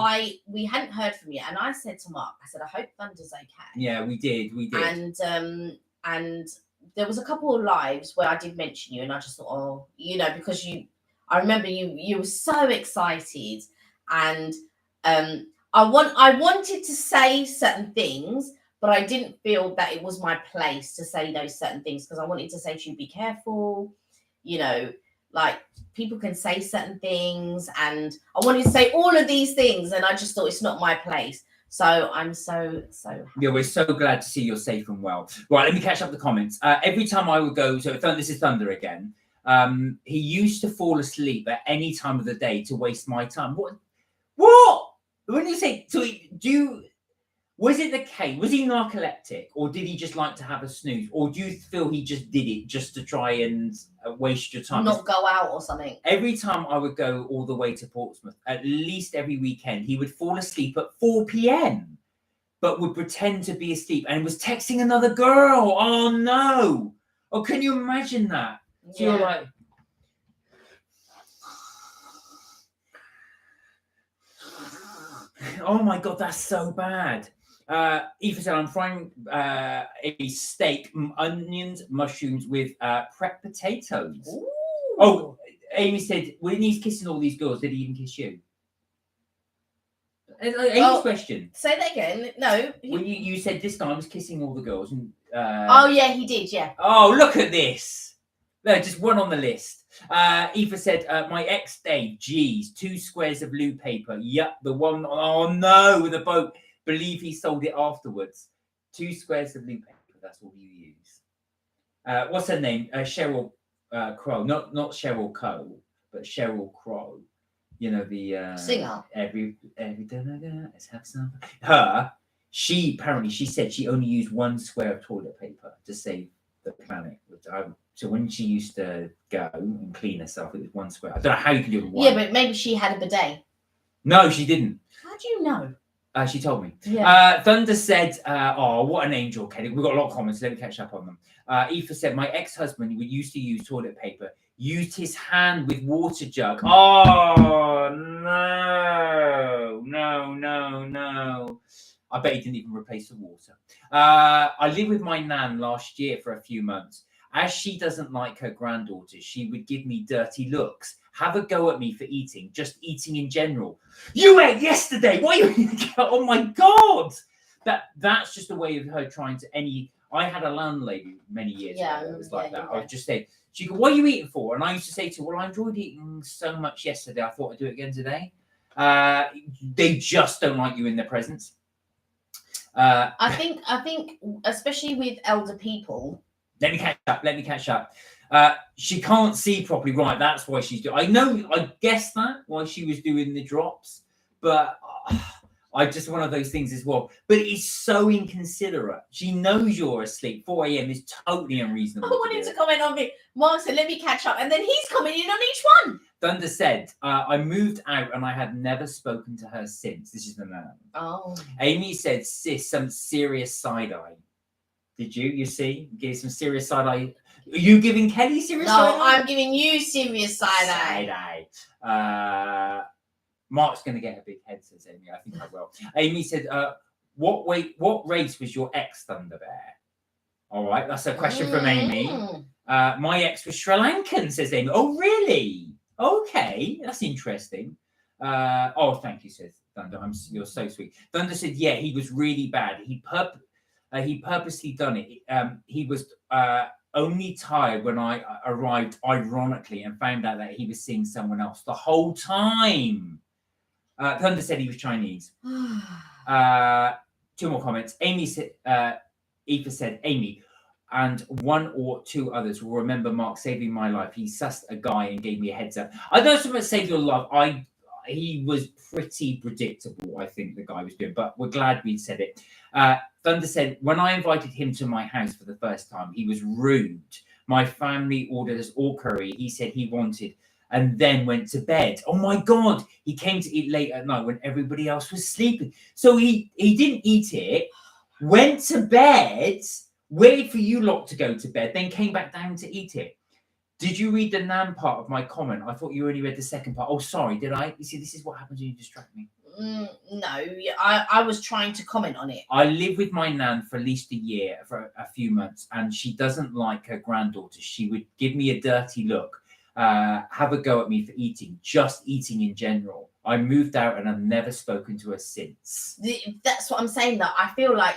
We hadn't heard from you, and I said to Mark, I said, I hope Thunder's okay. Yeah, we did. And there was a couple of lives where I did mention you, and I just thought, oh, you know, because I remember you were so excited, and I wanted to say certain things, but I didn't feel that it was my place to say those certain things because I wanted to say to you, be careful, you know. Like people can say certain things, and I wanted to say all of these things, and I just thought it's not my place. So I'm so happy. Yeah, we're so glad to see you're safe and well. Right, let me catch up the comments. Every time I would go, so this is Thunder again. He used to fall asleep at any time of the day to waste my time. What? When you say was it the case? Was he narcoleptic, or did he just like to have a snooze, or do you feel he just did it just to try and waste your time? Not go out or something. Every time I would go all the way to Portsmouth, at least every weekend, he would fall asleep at 4 p.m, but would pretend to be asleep and was texting another girl. Oh no! Oh, can you imagine that? So you're like, Oh my god, that's so bad. Eva said, I'm frying a steak, onions, mushrooms with prep potatoes. Ooh. Oh, Amy said, when he's kissing all these girls, did he even kiss you? Amy's question. Say that again. No. When you said this guy was kissing all the girls. And, oh, yeah, he did, yeah. Oh, look at this. No, just one on the list. Eva said, my ex Dave, geez, 2 squares of loo paper. Yep, the one, oh no, with a boat. Believe he sold it afterwards. 2 squares of loo paper, that's all you use. What's her name? Cheryl Crow. Not Cheryl Cole, but Cheryl Crow. You know, the singer. Every day, let's have some. Her, she said she only used 1 square of toilet paper to save the planet. So when she used to go and clean herself, it was 1 square. I don't know how you can do it with 1. Yeah, but maybe she had a bidet. No, she didn't. How do you know? She told me. Yeah. Thunder said, oh, what an angel, Kelly. We've got a lot of comments. Let me catch up on them. Aoife said, my ex-husband who used to use toilet paper used his hand with water jug. Oh, no. I bet he didn't even replace the water. I lived with my nan last year for a few months. As she doesn't like her granddaughter, she would give me dirty looks. Have a go at me for eating, just eating in general. You ate yesterday. Why are you? Oh my God! That's just a way of her trying to. I had a landlady many years ago. It was like that. I would just say, she go, "What are you eating for?" And I used to say to her, "Well, I enjoyed eating so much yesterday. I thought I'd do it again today." They just don't like you in their presence. I think, especially with elder people. Let me catch up. She can't see properly, right? That's why she's doing. I guess that why she was doing the drops, but I just one of those things as well. But it's so inconsiderate. She knows you're asleep. 4 a.m. is totally unreasonable. I wanted to comment on it. Mark said, "Let me catch up," and then he's commenting on each one. Thunder said, I moved out and I had never spoken to her since. This is the man. Oh. Amy said, sis, some serious side eye. Did you? You see? Give some serious side eye. Are you giving Kelly serious side eye? No, I'm giving you serious side eye. Side eye. Mark's going to get a big head, says Amy. I think I will. Amy said, what race was your ex, Thunder Bear? All right, that's a question from Amy. My ex was Sri Lankan, says Amy. Oh, really? Okay, that's interesting. Thank you, says Thunder. You're so sweet. Thunder said, yeah, he was really bad. He purposely done it. He was only tired when I arrived, ironically, and found out that he was seeing someone else the whole time. Thunder said he was Chinese. 2 more comments. Amy said, Aoife said, Amy, and 1 or 2 others will remember Mark saving my life. He sussed a guy and gave me a heads up. I don't so much save your life. He was pretty predictable, I think the guy was doing, but we're glad we said it. Thunder said, when I invited him to my house for the first time, he was rude. My family ordered us all curry. He said he wanted and then went to bed. Oh my God. He came to eat late at night when everybody else was sleeping. So he didn't eat it, went to bed, waited for you lot to go to bed, then came back down to eat it. Did you read the nan part of my comment? I thought you only read the second part. Oh, sorry, did I? You see, this is what happens when you distract me. No, I was trying to comment on it. I live with my nan for at least a year, for a few months, and she doesn't like her granddaughter. She would give me a dirty look, have a go at me for eating, just eating in general. I moved out and I've never spoken to her since. That's what I'm saying, that I feel like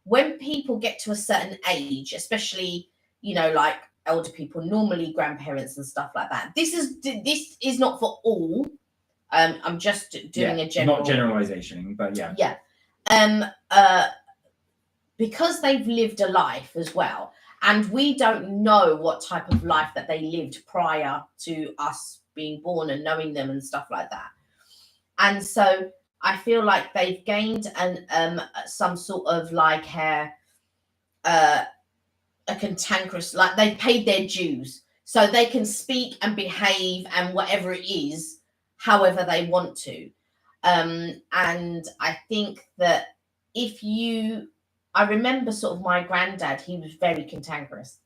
when people get to a certain age, especially, like elder people, normally grandparents and stuff like that. This is not for all. I'm just doing a general. Not generalization, but yeah. Yeah. Because they've lived a life as well, and we don't know what type of life that they lived prior to us being born and knowing them and stuff like that. And so I feel like they've gained some sort of like a cantankerous, like they paid their dues, so they can speak and behave and whatever it is, however they want to. And I think that I remember sort of my granddad, he was very cantankerous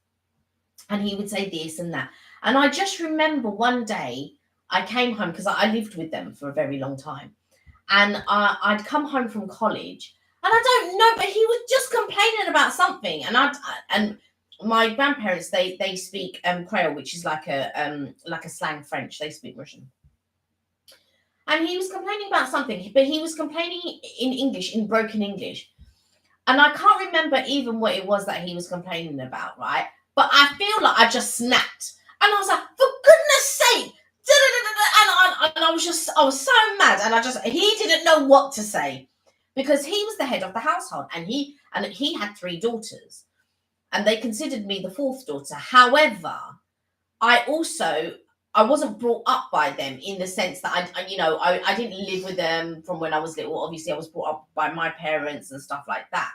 and he would say this and that. And I just remember one day I came home because I lived with them for a very long time. and I'd come home from college, and I don't know, but he was just complaining about something, and my grandparents they speak Creole, which is like a slang French. They speak Russian. And he was complaining about something, but he was complaining in English, in broken English. And I can't remember even what it was that he was complaining about, right? But I feel like I just snapped. And I was like, for goodness sake. And I was so mad. And he didn't know what to say. Because he was the head of the household. And he had 3 daughters. And they considered me the 4th daughter. However, I wasn't brought up by them in the sense that I didn't live with them from when I was little. Obviously, I was brought up by my parents and stuff like that.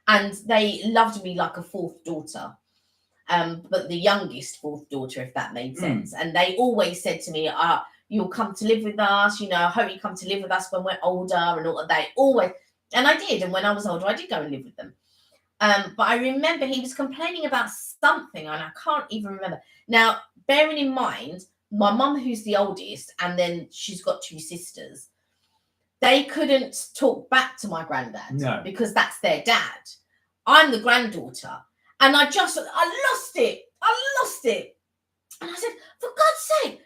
And they loved me like a 4th daughter, but the youngest 4th daughter, if that made sense. And they always said to me, you'll come to live with us, I hope you come to live with us when we're older and all of that. Always. And I did. And when I was older, I did go and live with them. But I remember he was complaining about something, and I can't even remember. Now, bearing in mind, my mum, who's the oldest, and then she's got 2 sisters, they couldn't talk back to my granddad because that's their dad. I'm the granddaughter, and I lost it. And I said, for God's sake,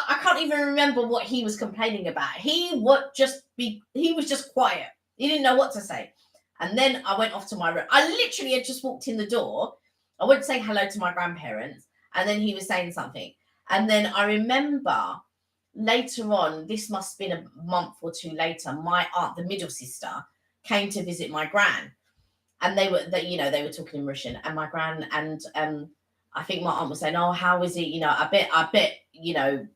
I can't even remember what he was complaining about. He was just quiet. He didn't know what to say. And then I went off to my room. I literally had just walked in the door. I went to say hello to my grandparents, and then he was saying something. And then I remember later on, this must have been a month or 2 later, my aunt, the middle sister, came to visit my gran. And they were talking in Russian. And my gran and I think my aunt was saying, oh, how is it? I bet,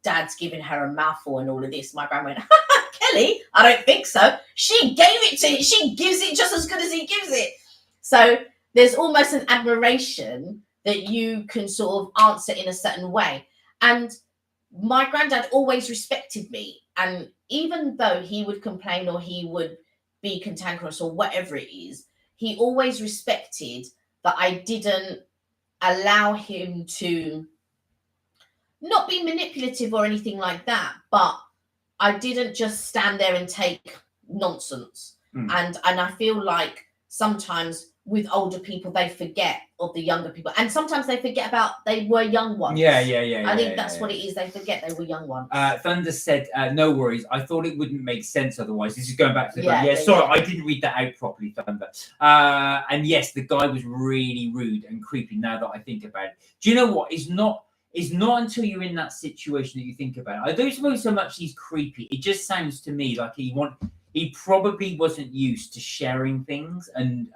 dad's giving her a mouthful and all of this. My gran went, Kelly, I don't think so. She gives it just as good as he gives it. So there's almost an admiration that you can sort of answer in a certain way. And my granddad always respected me. And even though he would complain or he would be cantankerous or whatever it is, he always respected that I didn't allow him to not be manipulative or anything like that, but I didn't just stand there and take nonsense. And I feel like sometimes with older people, they forget of the younger people. And sometimes they forget about they were young ones. Yeah. I think that's what it is. They forget they were young ones. Thunder said, no worries. I thought it wouldn't make sense otherwise. This is going back to the guy. Sorry, I didn't read that out properly, Thunder. And yes, the guy was really rude and creepy now that I think about it. Do you know what? It's not until you're in that situation that you think about it. I don't suppose so much he's creepy. It just sounds to me like he probably wasn't used to sharing things, and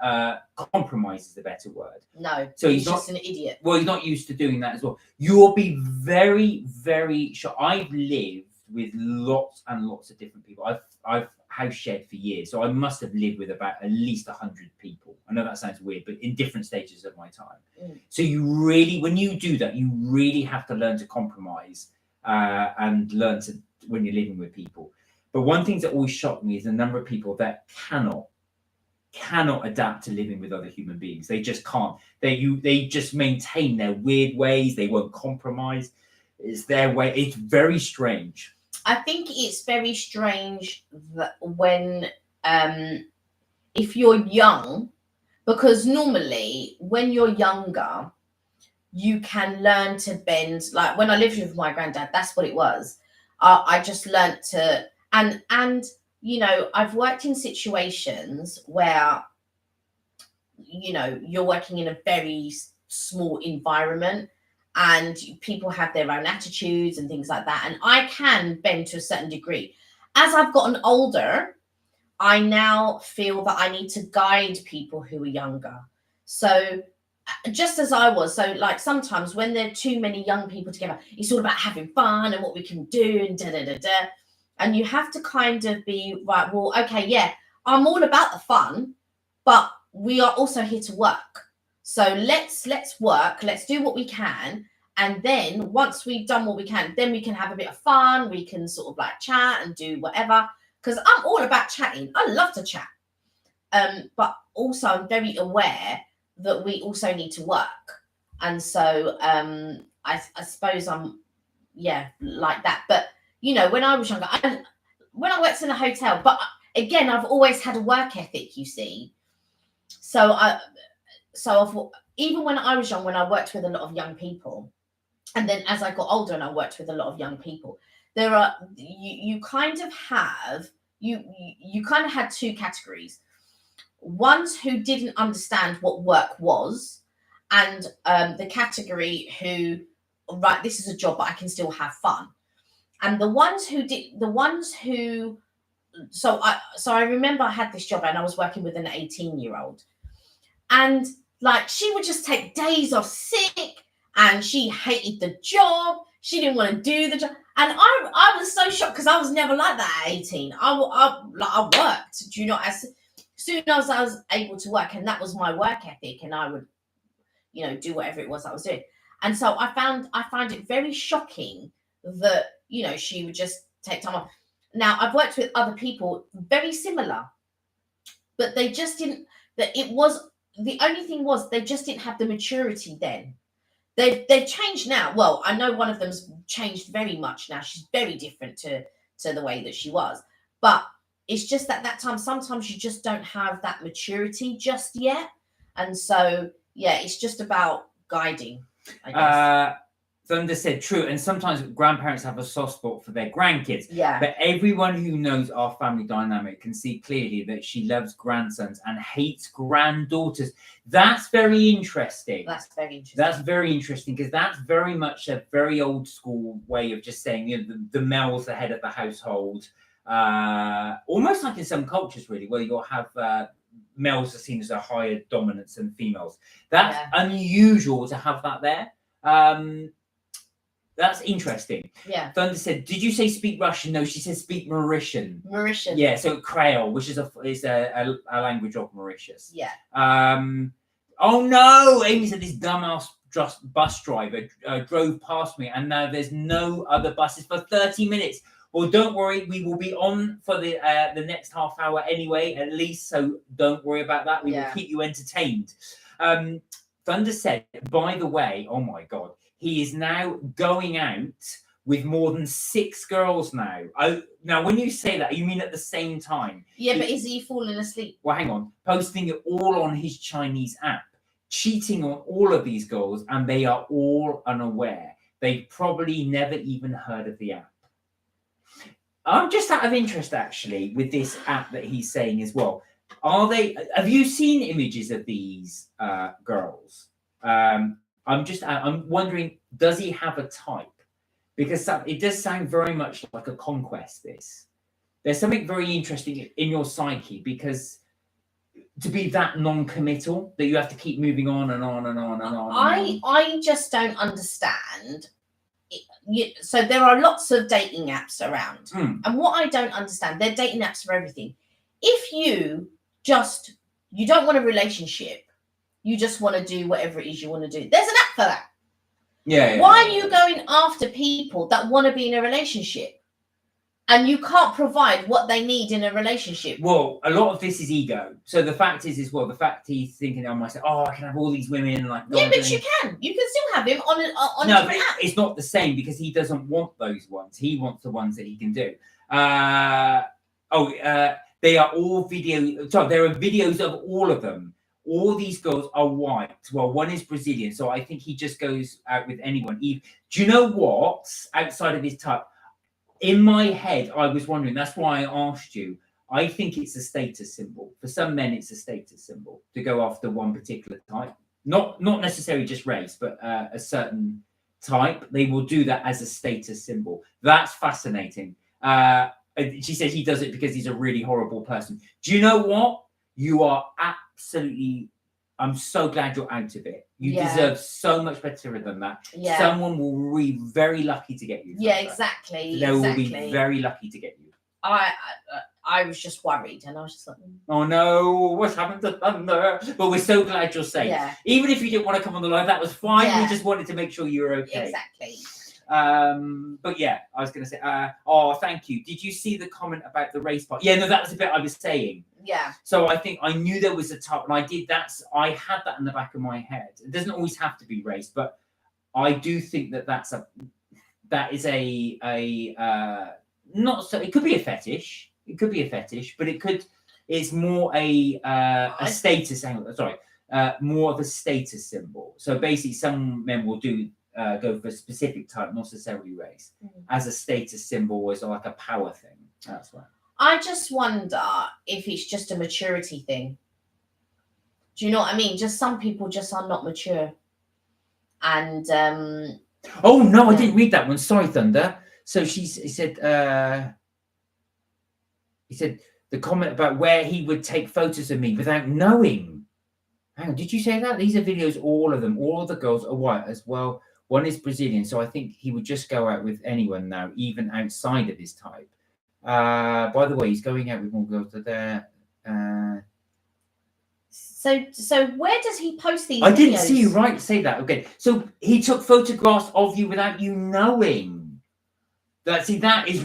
compromise is the better word. No, so he's just an idiot. Well, he's not used to doing that as well. You'll be very, very shocked. I've lived with lots and lots of different people. I've house shared for years, so I must have lived with about at least 100 people. I know that sounds weird, but in different stages of my time. So when you do that, you really have to learn to compromise and learn to when you're living with people. But one thing that always shocked me is the number of people that cannot adapt to living with other human beings. They just can't. They just maintain their weird ways. They won't compromise. It's their way. It's very strange. I think it's very strange that when if you're young, because normally when you're younger, you can learn to bend. Like when I lived with my granddad, that's what it was. I just learned to. And I've worked in situations where, you're working in a very small environment and people have their own attitudes and things like that. And I can bend to a certain degree. As I've gotten older, I now feel that I need to guide people who are younger. So just as I was, so like sometimes when there are too many young people together, it's all about having fun and what we can do and da-da-da-da. And you have to kind of be right. Well, okay, yeah, I'm all about the fun, but we are also here to work. So let's work. Let's do what we can, and then once we've done what we can, then we can have a bit of fun. We can sort of like chat and do whatever. Because I'm all about chatting. I love to chat, but also I'm very aware that we also need to work, and so I suppose I'm like that, but. you know, when I was younger, when I worked in a hotel, but again, I've always had a work ethic, you see. So even when I was young, when I worked with a lot of young people, and then as I got older and I worked with a lot of young people, you kind of had two categories. Ones who didn't understand what work was, and the category who, right, this is a job, but I can still have fun. And the ones who, so I remember I had this job and I was working with an 18-year-old, and like she would just take days off sick, and she hated the job. She didn't want to do the job, and I was so shocked because I was never like that at 18. I worked, do you know, as soon as I was able to work, and that was my work ethic, and I would, you know, do whatever it was I was doing. And so I find it very shocking that, you know, she would just take time off. Now I've worked with other people very similar, but they just didn't. The only thing was they just didn't have the maturity then. They've changed now. Well, I know one of them's changed very much now. She's very different to the way that she was. But it's just that time, sometimes you just don't have that maturity just yet. And so, yeah, it's just about guiding, I guess. Thunder said true, and sometimes grandparents have a soft spot for their grandkids. Yeah. But everyone who knows our family dynamic can see clearly that she loves grandsons and hates granddaughters. That's very interesting. That's very interesting Because that's very much a very old school way of just saying, you know, the male's the head of the household. Almost like in some cultures, really, where you'll have males are seen as a higher dominance than females. That's unusual to have that there. That's interesting. Yeah. Thunder said, "Did you say speak Russian?" No, she said speak Mauritian. Mauritian. Yeah, so Creole, which is a language of Mauritius. Yeah. Oh no! Amy said this dumbass bus driver drove past me, and now there's no other buses for 30 minutes. Well, don't worry, we will be on for the next half hour anyway, at least. So don't worry about that. We will keep you entertained. Thunder said, by the way, oh my God, he is now going out with more than 6 girls now. Now, when you say that, you mean at the same time? Yeah, but is he falling asleep? Well, hang on. Posting it all on his Chinese app, cheating on all of these girls, and they are all unaware. They've probably never even heard of the app. I'm just out of interest, actually, with this app that he's saying as well. Have you seen images of these girls? I'm wondering, does he have a type? Because it does sound very much like a conquest, there's something very interesting in your psyche, because to be that non-committal, that you have to keep moving on and on and on and on. I just don't understand. So there are lots of dating apps around. And what I don't understand, they're dating apps for everything. If you don't want a relationship, you just want to do whatever it is you want to do, there's an app for that. Why are you going after people that want to be in a relationship and you can't provide what they need in a relationship? Well, a lot of this is ego. So the fact is the fact he's thinking on myself, I can have all these women, like, yeah, but you can still have him on a different app. It's not the same, because he doesn't want those ones. He wants the ones that he can do. They are all videos. So there are videos of all of them. All these girls are white. Well, one is Brazilian, so I think he just goes out with anyone. Do you know what? Outside of his type, in my head, I was wondering. That's why I asked you. I think it's a status symbol. For some men, it's a status symbol to go after one particular type. Not necessarily just race, but a certain type. They will do that as a status symbol. That's fascinating. She says he does it because he's a really horrible person. Do you know what? You are absolutely... I'm so glad you're out of it. You deserve so much better than that. Yeah. Someone will be very lucky to get you. Yeah, exactly. They will be very lucky to get you. I was just worried, and I was just like, oh no, what's happened to Thunder? But we're so glad you're safe. Yeah. Even if you didn't want to come on the live, that was fine. We just wanted to make sure you were okay. Exactly. But yeah, I was going to say, thank you. Did you see the comment about the race part? Yeah, no, that was the bit I was saying. Yeah. So I think I knew there was a type, and I had that in the back of my head. It doesn't always have to be race, but I do think that's that is not so. It could be a fetish. It could be a fetish, but it's more a status. Sorry, more of a status symbol. So basically, some men will go for a specific type, not necessarily race, as a status symbol, as like a power thing. That's right. I just wonder if it's just a maturity thing. Do you know what I mean? Just some people just are not mature. And oh no, I didn't read that one. Sorry, Thunder. So he said the comment about where he would take photos of me without knowing. Hang on, did you say that? These are videos, all of them. All of the girls are white as well. One is Brazilian, so I think he would just go out with anyone now, even outside of his type. By the way, he's going out with more girls there. So where does he post these? I didn't see you right say that. Okay, so he took photographs of you without you knowing. That is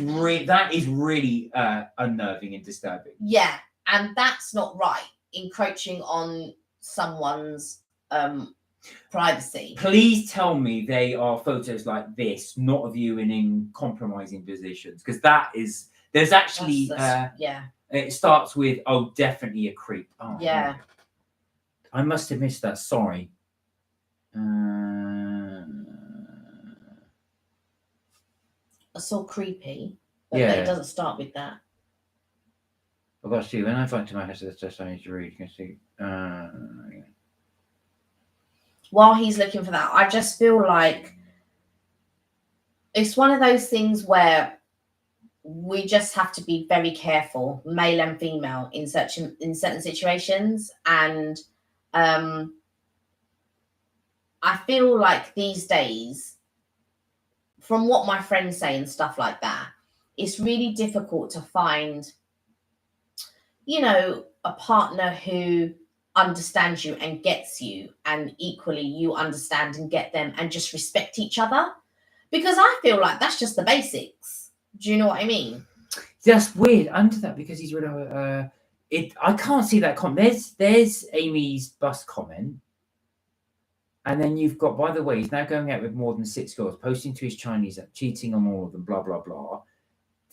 really unnerving and disturbing. Yeah, and that's not right. Encroaching on someone's privacy. Please tell me they are photos like this, not of you in compromising positions, because there's actually yeah. It starts with definitely a creep. Oh, yeah. I must have missed that. Sorry. It's all creepy, but it doesn't start with that. I've got to see. When I find to my house, that's just I need to read. You can see. While he's looking for that, I just feel like it's one of those things where we just have to be very careful, male and female, in certain situations. And I feel like these days, from what my friends say and stuff like that, it's really difficult to find, a partner who understands you and gets you, and equally you understand and get them, and just respect each other. Because I feel like that's just the basics. Do you know what I mean? That's weird under that, because he's really I can't see that comment. There's Amy's bus comment. And then you've got, by the way, he's now going out with more than 6 girls, posting to his Chinese, cheating on all of them, blah, blah, blah.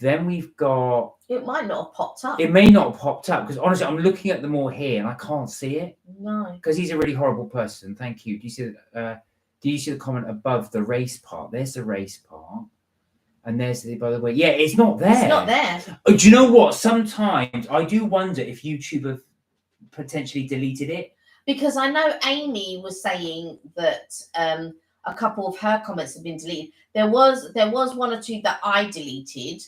Then we've got... It might not have popped up. It may not have popped up, because honestly, I'm looking at them all here and I can't see it. No. Because he's a really horrible person. Thank you. Do you see the comment above the race part? There's the race part. And there's by the way, yeah, it's not there. It's not there. Oh, do you know what? Sometimes I do wonder if YouTube have potentially deleted it. Because I know Amy was saying that a couple of her comments have been deleted. There was one or two that I deleted,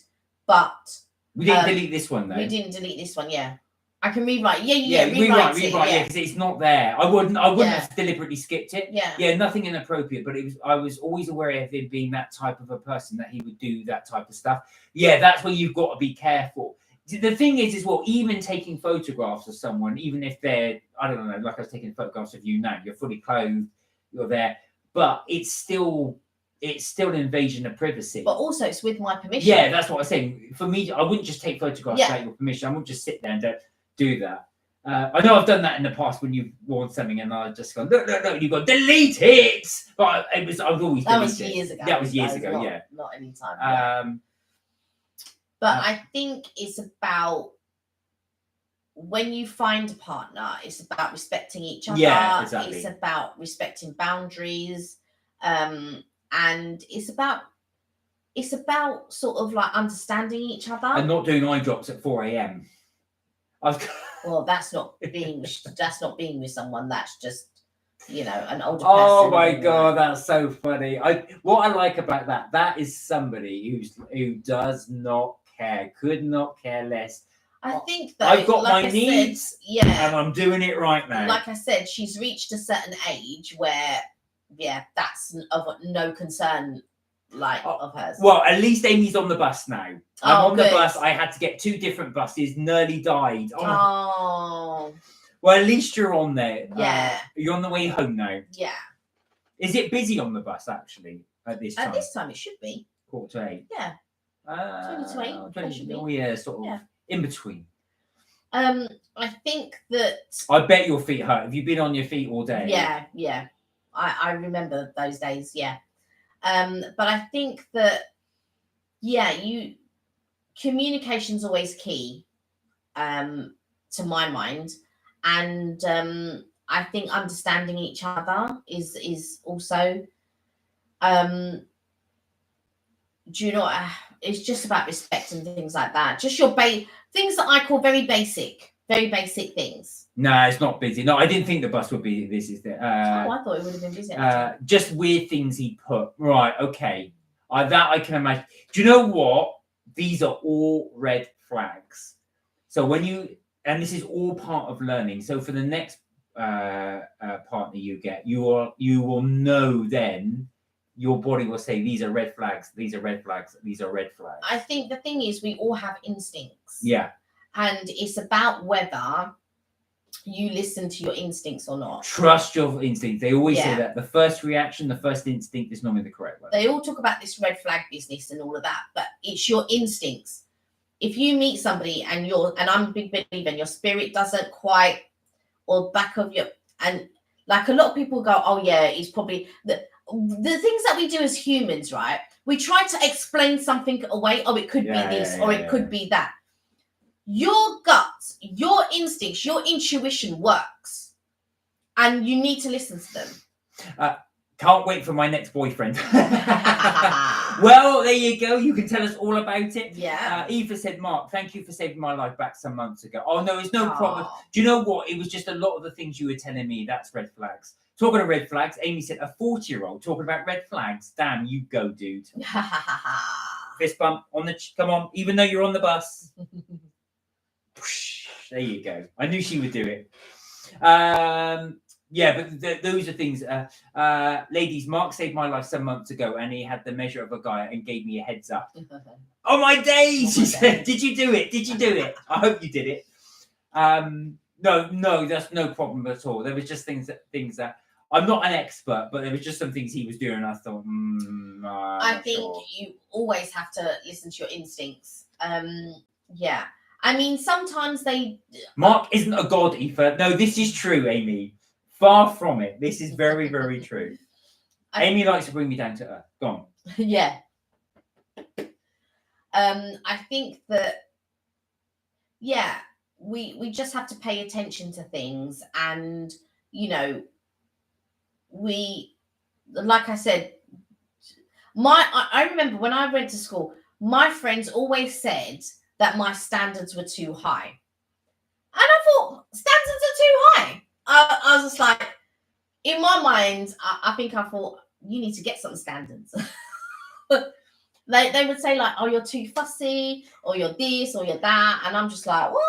but we didn't delete this one though. We didn't delete this one. Yeah, I can rewrite. Yeah, rewrite. Yeah, because it's not there. I wouldn't have deliberately skipped it. Yeah, nothing inappropriate. But I was always aware of him being that type of a person, that he would do that type of stuff. Yeah, that's where you've got to be careful. The thing is well, even taking photographs of someone, even if they're, I don't know, like I was taking photographs of you now, you're fully clothed, you're there, but it's still an invasion of privacy. But also, it's with my permission. Yeah, that's what I was saying. For me, I wouldn't just take photographs without your permission. I wouldn't just sit there and do that. I know I've done that in the past when you've worn something and I just go, look, and you've got delete it. But I've always deleted it. That was years ago. That was years ago, yeah. Not any time. But I think it's about, when you find a partner, it's about respecting each other. Yeah, exactly. It's about respecting boundaries. And it's about sort of like understanding each other. And not doing eye drops at 4 a.m. Well, that's not being with someone. That's just, an older person. Oh my God, that's so funny. What I like about that is somebody who does not care, could not care less. I think though, I've got my needs, and I'm doing it right now. Like I said, she's reached a certain age where, that's of no concern, of hers. Well, at least Amy's on the bus now. I'm on good. the bus. I had to get 2 different buses. Nearly died. Oh. Well, at least you're on there. Yeah. You're on the way home now. Yeah. Is it busy on the bus actually at this time? At this time, it should be. 7:45. Yeah. 20. Oh yeah, sort of in between. I think that. I bet your feet hurt. Have you been on your feet all day? Yeah. I remember those days. Yeah. But I think that, yeah, communication's always key, to my mind. And I think understanding each other is also, do you know, it's just about respect and things like that. Just things that I call very basic things. No, it's not busy. No, I didn't think the bus would be busy. I thought it would have been busy. Just weird things he put. Right, okay. That I can imagine. Do you know what? These are all red flags. So when and this is all part of learning. So for the next partner you get, you will know then. Your body will say, these are red flags, these are red flags, these are red flags. I think the thing is, we all have instincts. Yeah. And it's about whether you listen to your instincts or not. Trust your instincts. They always say that the first reaction, the first instinct is normally the correct one. They all talk about this red flag business and all of that, but it's your instincts. If you meet somebody and I'm a big believer, and your spirit doesn't quite, or back of your, and like a lot of people go, oh yeah, it's probably the things that we do as humans, right? We try to explain something away. Oh, it could be this, or it could be that. Your gut, your instincts, your intuition works, and you need to listen to them. Can't wait for my next boyfriend. Well, there you go. You can tell us all about it. Yeah. Eva said, Mark, thank you for saving my life back some months ago. Oh, no, it's no problem. Do you know what? It was just a lot of the things you were telling me. That's red flags. Talking of red flags, Amy said, a 40-year-old talking about red flags. Damn, you go, dude. Fist bump on come on, even though you're on the bus. There you go. I knew she would do it. Yeah, but those are things. Ladies, Mark saved my life some months ago, and he had the measure of a guy and gave me a heads up. Oh my days! She said, "Did you do it? Did you do it? I hope you did it." No, that's no problem at all. There was just things that I'm not an expert, but there was just some things he was doing, and I thought, I think you always have to listen to your instincts. Yeah, I mean, sometimes Mark isn't a god, Aoife. No, this is true, Amy. Far from it. This is very, very true. Amy likes to bring me down to earth. Go on. Yeah. I think that, yeah, we just have to pay attention to things, and like I said, I remember when I went to school, my friends always said that my standards were too high, and I thought, standards are too high. I was just like, in my mind, I think I thought, you need to get some standards. They would say like, oh, you're too fussy, or you're this, or you're that, and I'm just like, what?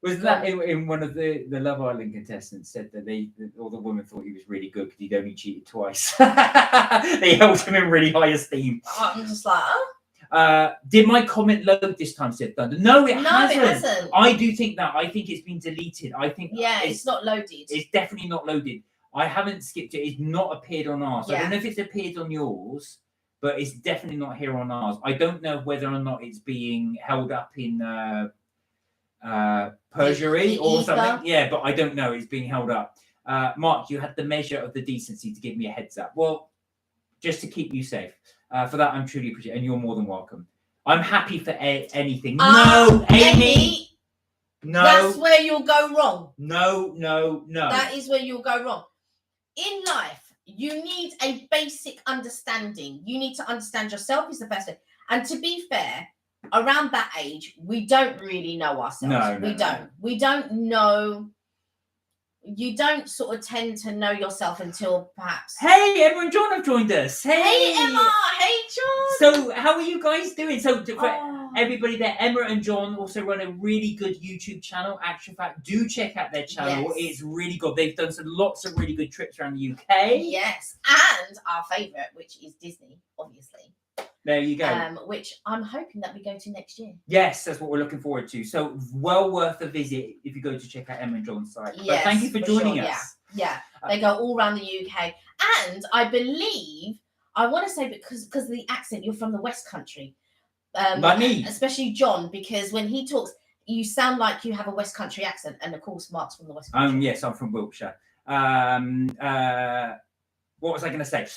Was that in one of the Love Island contestants said that all the women thought he was really good because he'd only cheated twice. They held him in really high esteem. I'm just like, oh. Did my comment load this time, said Thunder? No, it hasn't. It hasn't. I do think that. I think it's been deleted. I think it's not loaded. It's definitely not loaded. I haven't skipped it. It's not appeared on ours. Yeah. I don't know if it's appeared on yours, but it's definitely not here on ours. I don't know whether or not it's being held up in perjury or something. Yeah, but I don't know. It's being held up. Mark, you had the measure of the decency to give me a heads up. Well, just to keep you safe. For that, I'm truly appreciative, and you're more than welcome. I'm happy for anything. No, Amy. No. That's where you'll go wrong. No. That is where you'll go wrong. In life, you need a basic understanding. You need to understand yourself is the first thing. And to be fair, around that age, we don't really know ourselves. We don't know. You don't sort of tend to know yourself until perhaps. Hey, Emma and John have joined us. Hey, Emma. Hey, John. So, how are you guys doing? So, for everybody there, Emma and John also run a really good YouTube channel. Actual fact, do check out their channel. Yes. It's really good. They've done lots of really good trips around the UK. Yes, and our favourite, which is Disney, obviously. There you go. Which I'm hoping that we go to next year. Yes, that's what we're looking forward to. So well worth a visit if you go to check out Emma and John's site. Yes, but thank you for joining us. Yeah. They go all around the UK. And I believe, I want to say because of the accent, you're from the West Country. Like me. Especially John, because when he talks, you sound like you have a West Country accent. And of course, Mark's from the West Country. Yes, I'm from Wiltshire. What was I going to say?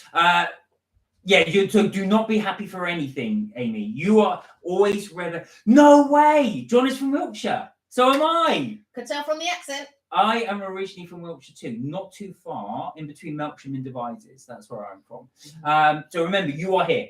Yeah, so do not be happy for anything, Amy. You are always ready. No way! John is from Wiltshire. So am I. Could tell from the accent. I am originally from Wiltshire too, not too far in between Melksham and Devizes. That's where I'm from. So remember, you are here.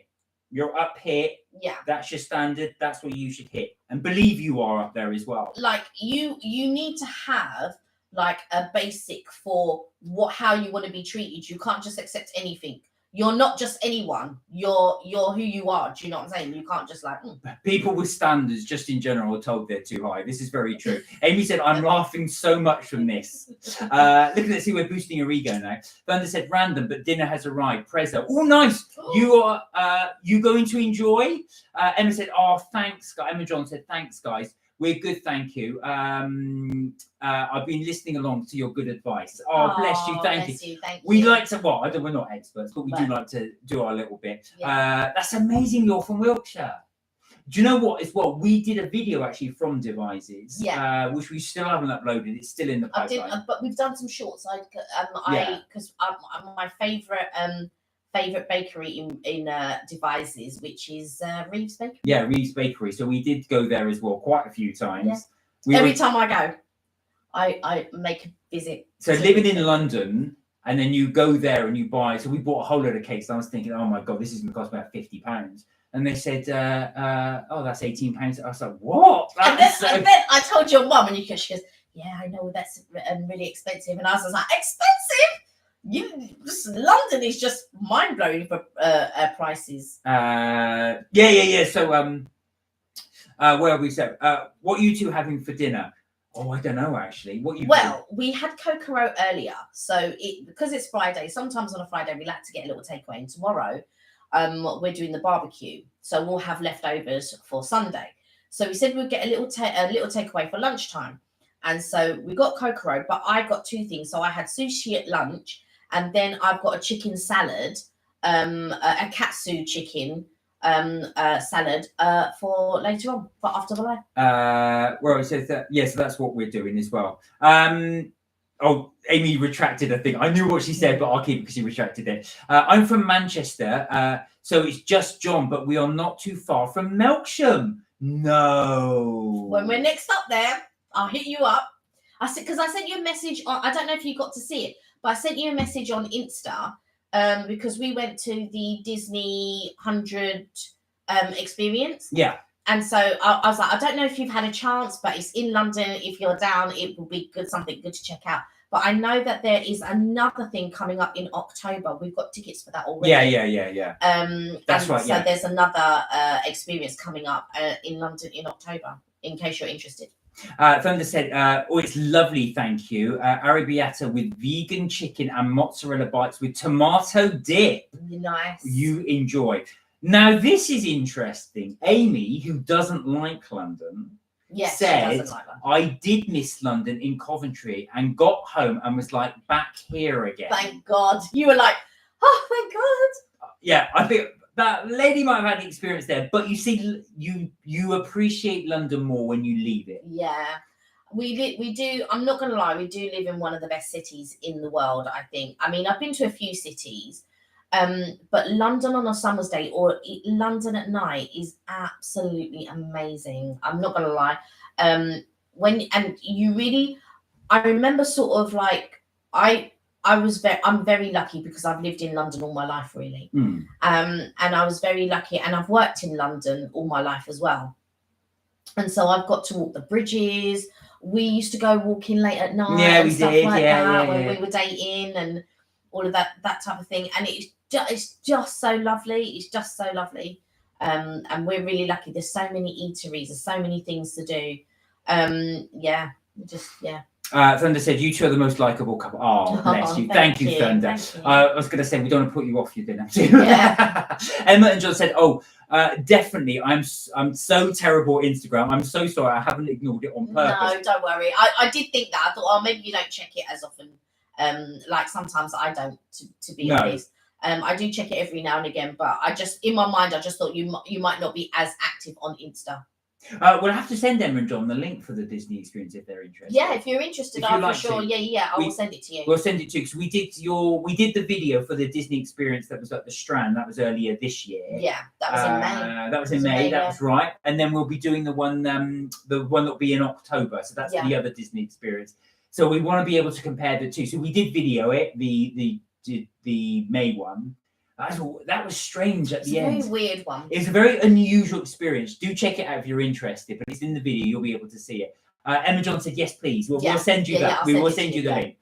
You're up here. Yeah. That's your standard. That's what you should hit. And believe you are up there as well. Like you need to have like a basic for how you want to be treated. You can't just accept anything. You're not just anyone. You're who you are. Do you know what I'm saying? You can't just like. People with standards, just in general, are told they're too high. This is very true. Amy said, "I'm laughing so much from this." Look at this. See, we're boosting your ego now. Thunder said, "Random, but dinner has arrived." Prezzo. Oh, nice. You are. You going to enjoy? Emma said, "Oh, thanks, guys." Emma John said, "Thanks, guys. We're good, thank you. I've been listening along to your good advice." Oh, bless you, thank you. We like to, well, we're not experts, but we do like to do our little bit. Yeah. That's amazing. You're from Wiltshire. Do you know what? As well, we did a video actually from Devizes, which we still haven't uploaded. It's still in the pipeline. But we've done some shorts. Because my favorite bakery in Devizes, which is Reeves Bakery. Yeah, Reeves Bakery. So we did go there as well quite a few times. Yeah. Every time I go, I make a visit. So living in London, and then you go there and you buy. So we bought a whole load of cakes. And I was thinking, oh my god, this is going to cost about £50. And they said, oh, that's £18. I was like, what? And then I told your mum, and she goes, yeah, I know that's really expensive. And I was like, expensive? London is just mind blowing for prices. Yeah. So where are we? So what are you two having for dinner? Oh, I don't know actually. We had cocoa earlier, so because it's Friday. Sometimes on a Friday we like to get a little takeaway. And tomorrow, we're doing the barbecue, so we'll have leftovers for Sunday. So we said we'd get a little takeaway for lunchtime, and so we got cocoa. But I got two things. So I had sushi at lunch. And then I've got a chicken salad, a katsu chicken salad for later on, for after the live. Well, it says that, so that's what we're doing as well. Oh, Amy retracted a thing. I knew what she said, but I'll keep it because she retracted it. I'm from Manchester, so it's just John, but we are not too far from Melksham. No. When we're next up there, I'll hit you up. Because I sent you a message on, I don't know if you got to see it, but I sent you a message on Insta because we went to the Disney 100 experience. Yeah. And so I was like, I don't know if you've had a chance, but it's in London. If you're down, it will be something good to check out. But I know that there is another thing coming up in October. We've got tickets for that already. Yeah. That's right. So there's another experience coming up in London in October, in case you're interested. Thunder said, oh, it's lovely, thank you. Arrabbiata with vegan chicken and mozzarella bites with tomato dip. Nice. You enjoy. Now, this is interesting. Amy, who doesn't like London, said, I did miss London in Coventry and got home and was like, back here again. Thank God. You were like, oh, thank God. Yeah, I think that lady might have had the experience there, but you see, you appreciate London more when you leave it. Yeah, we do. I'm not going to lie, we do live in one of the best cities in the world, I think. I mean, I've been to a few cities, but London on a summer's day or London at night is absolutely amazing. I'm not going to lie. I remember sort of like, I'm very lucky because I've lived in London all my life, really. And I was very lucky, and I've worked in London all my life as well. And so I've got to walk the bridges. We used to go walking late at night. Yeah, we stuff did. Like that, when we were dating and all of that type of thing. And it's just so lovely. It's just so lovely. And we're really lucky. There's so many eateries. There's so many things to do. Thunder said, you two are the most likeable couple. Oh, bless you. Thank you, Thunder. Thank you. I was going to say, we don't want to put you off your dinner. Yeah. Emma and John said, definitely. I'm so terrible at Instagram. I'm so sorry. I haven't ignored it on purpose. No, don't worry. I did think that. I thought, oh, maybe you don't check it as often. Like sometimes I don't, to be honest. I do check it every now and again, but I just, in my mind, I just thought you might not be as active on Insta. We'll have to send Emma and John the link for the Disney experience if they're interested. Yeah, if you're interested, If you'd for like sure. to. Yeah, I will send it to you. We'll send it to you because we did the video for the Disney experience that was at the Strand. That was earlier this year. Yeah, that was in May. That was in May. That was right. And then we'll be doing the one that'll be in October. So that's the other Disney experience. So we want to be able to compare the two. So we did video it, the May one. That was strange at the end. It's a very weird one. It's a very unusual experience. Do check it out if you're interested, but it's in the video. You'll be able to see it. Emma John said, yes, please. We'll send you that. We will send you the link.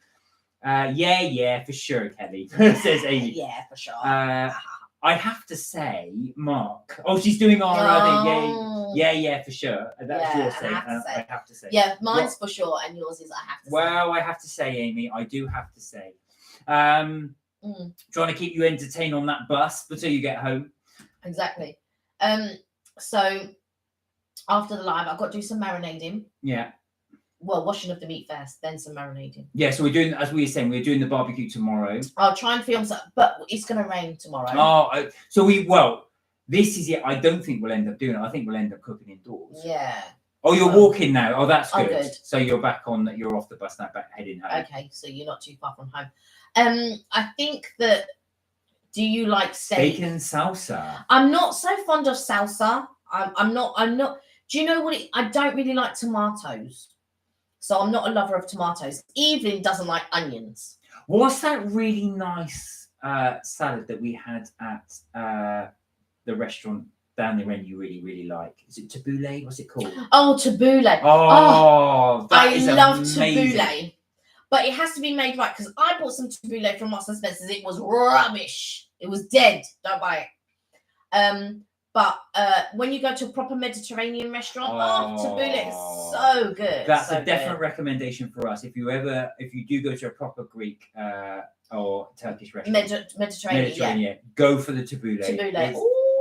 Yeah, for sure, Kelly, says Amy. Yeah, for sure. I have to say, Mark. Oh, she's doing our yeah, for sure. That's your say. I have to say. Yeah, mine's for sure, and yours is I have to say. Well, I have to say, Amy, I do have to say. Trying to keep you entertained on that bus until you get home. Exactly. So after the live, I've got to do some marinating. Yeah. Well, washing of the meat first, then some marinating. Yeah, so we're doing, as we were saying, we're doing the barbecue tomorrow. I'll try and film some, but it's going to rain tomorrow. Oh, this is it. I don't think we'll end up doing it. I think we'll end up cooking indoors. Yeah. Oh, you're walking now. Oh, that's good. Good. So you're back on. You're off the bus now, back heading home. Okay, so you're not too far from home. I think that. Do you like steak? Bacon salsa. I'm not so fond of salsa. I'm not. Do you know what? I don't really like tomatoes, so I'm not a lover of tomatoes. Evelyn doesn't like onions. What's that really nice salad that we had at the restaurant down the end you really, really like? Is it tabbouleh? What's it called? Oh, tabbouleh. Oh, I love amazing. tabbouleh. But it has to be made right, because I bought some tabbouleh from Marks and Spencer's. It was rubbish. It was dead. Don't buy it. But when you go to a proper Mediterranean restaurant, tabbouleh is so good. That's so a definite recommendation for us. If you do go to a proper Greek or Turkish restaurant, Mediterranean, go for the tabbouleh.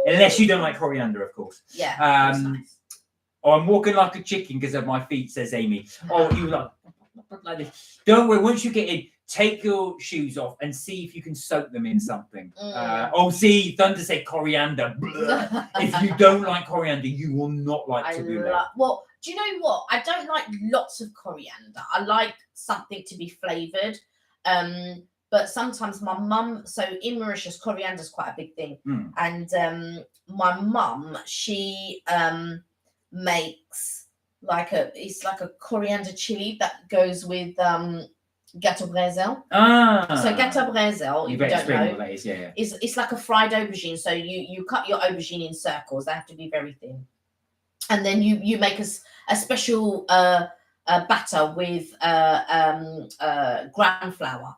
Unless you don't like coriander, of course. Yeah. Nice. Oh, I'm walking like a chicken because of my feet, says Amy. Oh, you like this. Don't worry. Once you get in, take your shoes off and see if you can soak them in something. See, Thunder said coriander. If you don't like coriander, you will not like tabbouleh. Well, do you know what? I don't like lots of coriander. I like something to be flavoured. But sometimes my mum, so in Mauritius, coriander is quite a big thing. And my mum, she makes it's like a coriander chili that goes with gâteau brésil. So gâteau brésil, you don't know, what that is, yeah. It's like a fried aubergine. So you cut your aubergine in circles. They have to be very thin, and then you make a special batter with gram flour.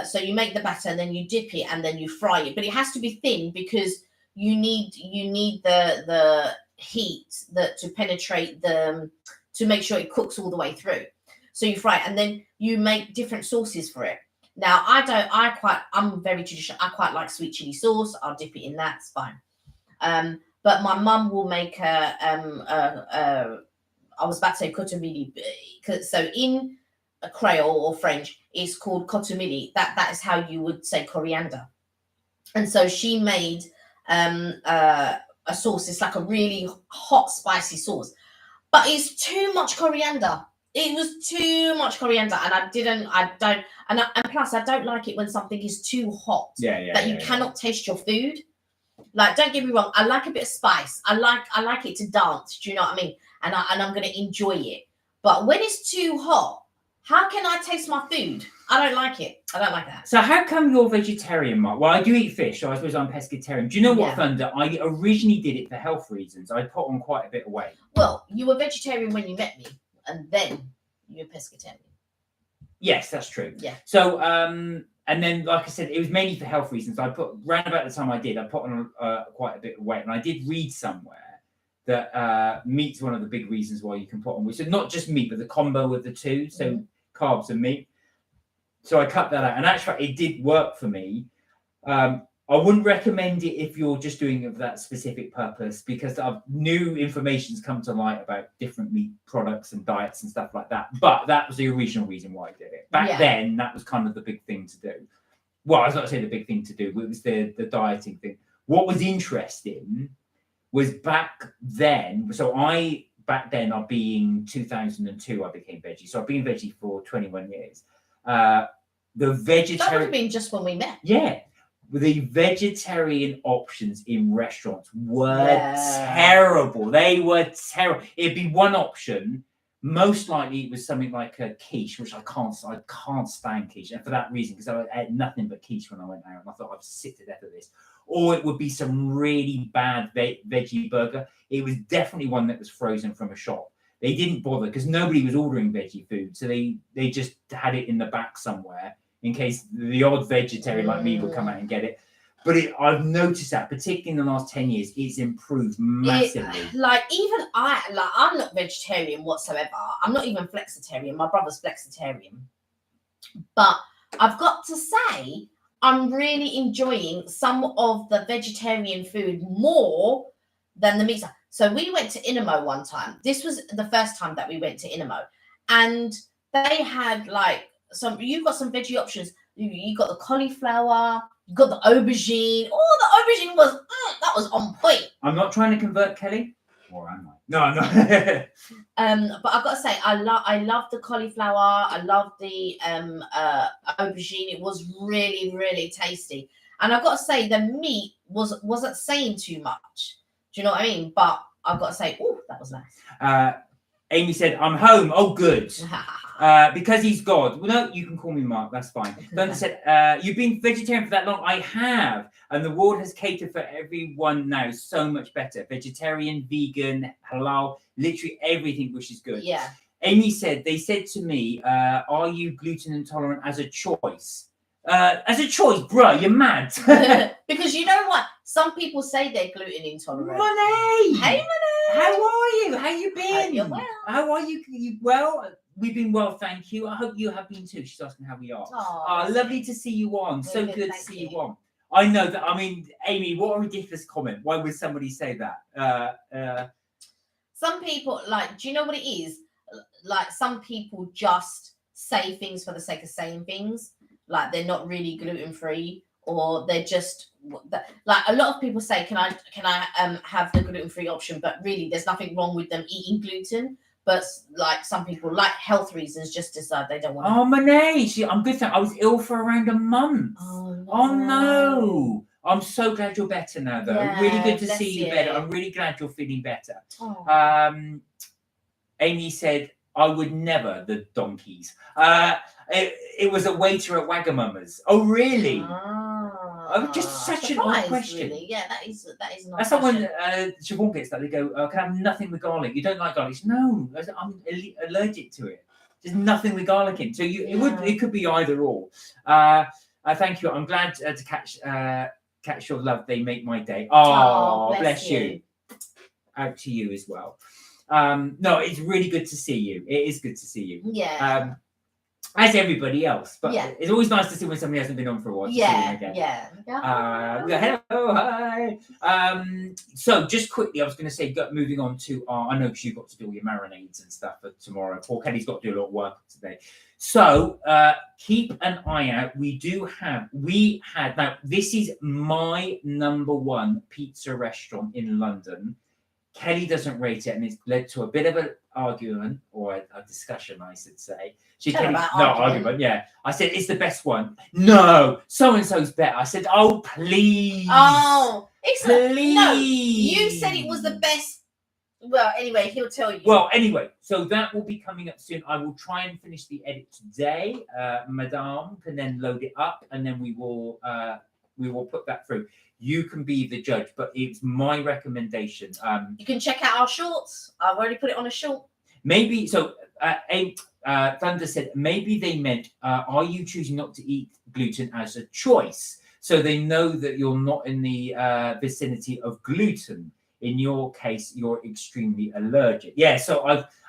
So you make the batter and then you dip it and then you fry it, but it has to be thin because you need the heat to penetrate to make sure it cooks all the way through. So you fry it and then you make different sauces for it. Now I'm very traditional. I quite like sweet chili sauce. I'll dip it in that. It's fine. But my mum will make I was about to say cotomili. So in Creole or French, it's called cotomili. That is how you would say coriander. And so she made a sauce. It's like a really hot, spicy sauce, but it's too much coriander. It was too much coriander, and plus I don't like it when something is too hot. That you cannot taste your food. Like, don't get me wrong, I like a bit of spice. I like it to dance. Do you know what I mean? And I'm gonna enjoy it. But when it's too hot, how can I taste my food? I don't like it. I don't like that. So how come you're vegetarian, Mark? Well, I do eat fish, so I suppose I'm pescatarian. Do you know what, Thunder? I originally did it for health reasons. I put on quite a bit of weight. Well, you were vegetarian when you met me, and then you're pescatarian. Yes, that's true. Yeah. So, and then, like I said, it was mainly for health reasons. I put, round about the time I put on quite a bit of weight, and I did read somewhere that meat's one of the big reasons why you can put on weight. So not just meat, but the combo of the two. So carbs and meat. So I cut that out, and actually it did work for me. I wouldn't recommend it if you're just doing it for that specific purpose, because new information's come to light about different meat products and diets and stuff like that. But that was the original reason why I did it. Back then, that was kind of the big thing to do. Well, I was not saying the big thing to do, it was the dieting thing. What was interesting was back then. So back then, I'll be in 2002, I became veggie. So I've been veggie for 21 years. The vegetarian. That would have been just when we met. Yeah. The vegetarian options in restaurants were terrible. They were terrible. It'd be one option. Most likely it was something like a quiche, which I can't stand quiche. And for that reason, because I ate nothing but quiche when I went out, and I thought I'd sick to death of this. Or it would be some really bad veggie burger. It was definitely one that was frozen from a shop. They didn't bother because nobody was ordering veggie food. So they just had it in the back somewhere in case the odd vegetarian like me would come out and get it. But I've noticed that, particularly in the last 10 years, it's improved massively. I'm not vegetarian whatsoever. I'm not even flexitarian. My brother's flexitarian. But I've got to say, I'm really enjoying some of the vegetarian food more than the meat. So we went to Inamo one time. This was the first time that we went to Inamo. And they had you've got some veggie options. You got the cauliflower, you got the aubergine. Oh, the aubergine that was on point. I'm not trying to convert Kelly, or am I? No, I'm not. But I've got to say, I love the cauliflower. I love the aubergine. It was really, really tasty. And I've got to say, the meat wasn't saying too much. Do you know what I mean? But I've got to say, oh, that was nice. Amy said, I'm home. Oh, good. Because he's God. Well, no, you can call me Mark. That's fine. Thunder said, you've been vegetarian for that long? I have. And the world has catered for everyone now so much better. Vegetarian, vegan, halal, literally everything, which is good. Yeah. Amy said, they said to me, are you gluten intolerant as a choice? As a choice, bro, you're mad. Because you know what? Some people say they're gluten intolerant. Monet! Hey, Monet! How are you? How you been? You're well. How are you? You well? We've been well, thank you. I hope you have been too. She's asking how we are. Lovely to see you on. So good to see you on. I know that. I mean, Amy, what a ridiculous comment. Why would somebody say that? Some people, do you know what it is? Some people just say things for the sake of saying things. They're not really gluten-free, or they're just a lot of people say, can I have the gluten-free option? But really, there's nothing wrong with them eating gluten. But some people, health reasons, just decide they don't want. Oh, Monet, I'm good. I was ill for around a month. Oh no. I'm so glad you're better now, though. Yeah, really good to see you better. I'm really glad you're feeling better. Amy said, I would never, the donkeys. It was a waiter at Wagamama's. Oh, really? Just such an odd question. Really. Yeah, that is an odd That's like when Siobhan gets that. They go, can I have nothing with garlic? You don't like garlic? No, I'm allergic to it. There's nothing with garlic in. So it could be either or. Thank you. I'm glad to catch your love. They make my day. Oh, bless you. Out to you as well. No, it's really good to see you. It is good to see you. Yeah. As everybody else, but it's always nice to see when somebody hasn't been on for a while. Yeah. Hello, hi. So just quickly, I was going to say, moving on to I know you've got to do all your marinades and stuff for tomorrow. Poor Kelly's got to do a lot of work today. So keep an eye out. Now this is my #1 pizza restaurant in London. Kelly doesn't rate it, and it's led to a bit of an argument or a discussion, I should say. Argument. Yeah. I said, it's the best one. No, so-and-so's better. I said, oh, please. Oh, please. No, you said it was the best. Well, anyway, he'll tell you. Well, anyway, so that will be coming up soon. I will try and finish the edit today. Madame can then load it up, and then we will put that through. You can be the judge, but it's my recommendation. You can check out our shorts. I've already put it on a short. Maybe so. Thunder said maybe they meant, are you choosing not to eat gluten as a choice? So they know that you're not in the vicinity of gluten. In your case, you're extremely allergic. Yeah, so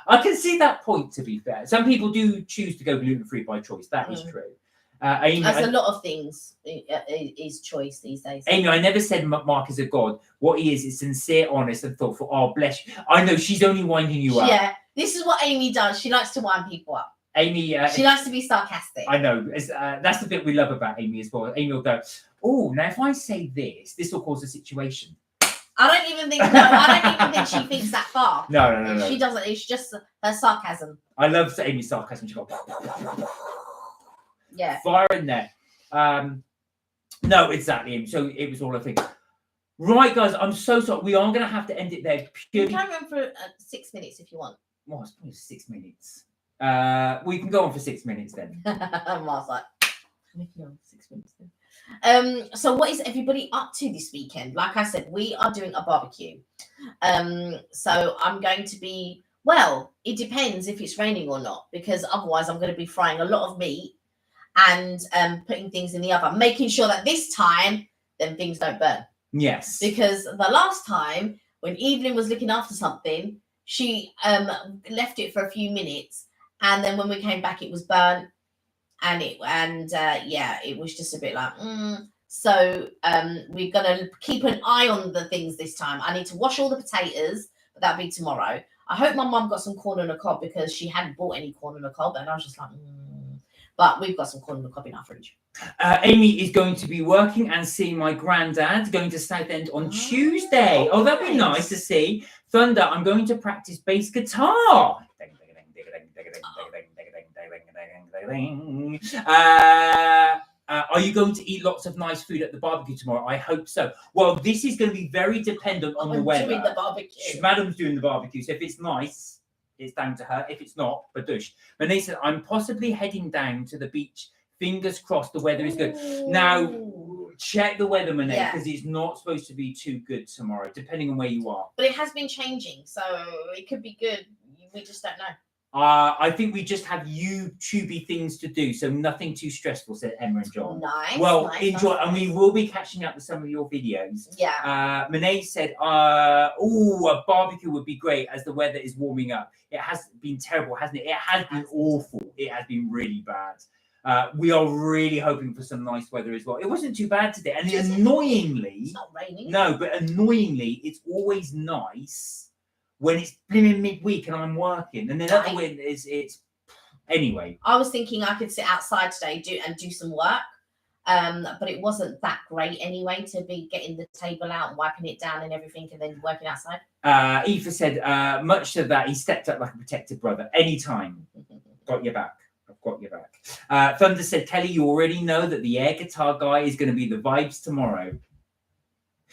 I can see that point, to be fair. Some people do choose to go gluten-free by choice. That is true. Amy, that's a lot of things is choice these days. Amy, I never said Mark is a god. What he is sincere, honest, and thoughtful. Oh, bless you. I know she's only winding you up. Yeah, this is what Amy does. She likes to wind people up. Amy, she likes to be sarcastic. I know. That's the bit we love about Amy as well. Amy will go, oh, now if I say this will cause a situation. I don't even think she thinks that far. No. She doesn't. It's just her sarcasm. I love Amy's sarcasm. She goes, yeah, fire in there. No, exactly. So it was all a thing. Right, guys, I'm so sorry. We are going to have to end it there. You can run for 6 minutes if you want. Well, it's probably 6 minutes. We can go on for 6 minutes then. Mark's like, we can go on for 6 minutes then. So what is everybody up to this weekend? Like I said, we are doing a barbecue. So I'm going to be, well, it depends if it's raining or not, because otherwise I'm going to be frying a lot of meat and putting things in the oven, making sure that this time then things don't burn. Yes. Because the last time when Evelyn was looking after something, she left it for a few minutes, and then when we came back, it was burnt, and it was just a bit like. So we're gonna keep an eye on the things this time. I need to wash all the potatoes, but that'll be tomorrow. I hope my mum got some corn on the cob because she hadn't bought any corn on the cob, and I was just like. But we've got some corn on the cob in our fridge. Amy is going to be working and seeing my granddad, going to Southend on Tuesday. Oh, that'd be nice to see. Thunder, I'm going to practice bass guitar. Are you going to eat lots of nice food at the barbecue tomorrow? I hope so. Well, this is going to be very dependent on the weather. I'm doing the barbecue. Madam's doing the barbecue, so if it's nice, it's down to her. If it's not, badoosh. Renee said, I'm possibly heading down to the beach. Fingers crossed the weather is good. Now, check the weather, Renee, because it's not supposed to be too good tomorrow, depending on where you are. But it has been changing, so it could be good. We just don't know. I think we just have YouTubey things to do, so nothing too stressful, said Emma and John. Nice. Well, nice, enjoy, nice. and we will be catching up with some of your videos. Yeah. Monet said, a barbecue would be great as the weather is warming up. It has been terrible, hasn't it? It has been awful. It has been really bad. We are really hoping for some nice weather as well. It wasn't too bad today, and annoyingly, it's not raining. No, but annoyingly, it's always nice when it's blimmin' midweek and I'm working, and then other when it's anyway. I was thinking I could sit outside today do some work, but it wasn't that great anyway to be getting the table out and wiping it down and everything, and then working outside. Aoife said, much of that he stepped up like a protected brother. Anytime, got your back. I've got your back. Thunder said, Kelly, you already know that the air guitar guy is going to be the vibes tomorrow.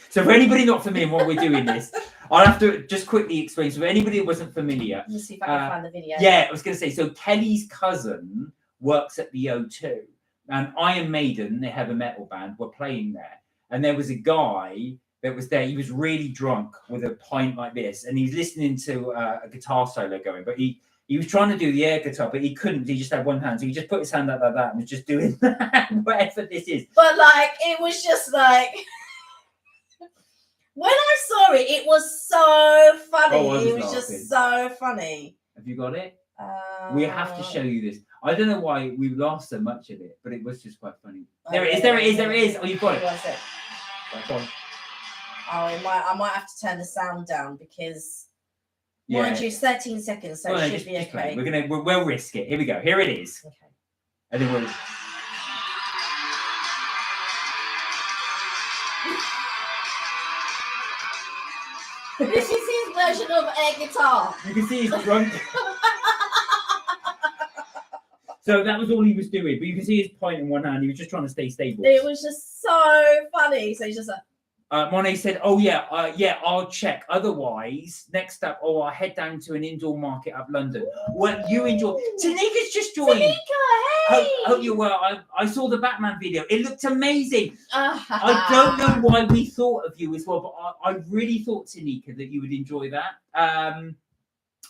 So for anybody not familiar what we're doing this, I'll have to just quickly explain. So for anybody who wasn't familiar. Let's see if I can find the video. Yeah, I was going to say, so Kelly's cousin works at the O2. And Iron Maiden, they have a metal band, were playing there. And there was a guy that was there. He was really drunk with a pint like this. And he's listening to a guitar solo going. But he was trying to do the air guitar, but he couldn't. He just had one hand. So he just put his hand out like that and was just doing that, whatever this is. But like, it was just like... When I saw it, it was so funny. It was just so funny. Have you got it? We have to show you this. I don't know why we laughed so much at it, but it was just quite funny. There it is. Oh, you've got it. Right, go on. I might have to turn the sound down because mind you, 13 seconds, so it should be okay. We'll risk it. Here we go. Here it is. Okay. And then we'll. This is his version of air guitar. You can see he's drunk. So that was all he was doing, but you can see his point in one hand. He was just trying to stay stable. It was just so funny. So he's just like. Monet said, "Oh yeah, I'll check. Otherwise, next up, I'll head down to an indoor market up London." Well, you enjoy. Tanika's just joined. Tanika, hey! Hope you're well. I saw the Batman video. It looked amazing. I don't know why we thought of you as well, but I really thought, Tanika, that you would enjoy that.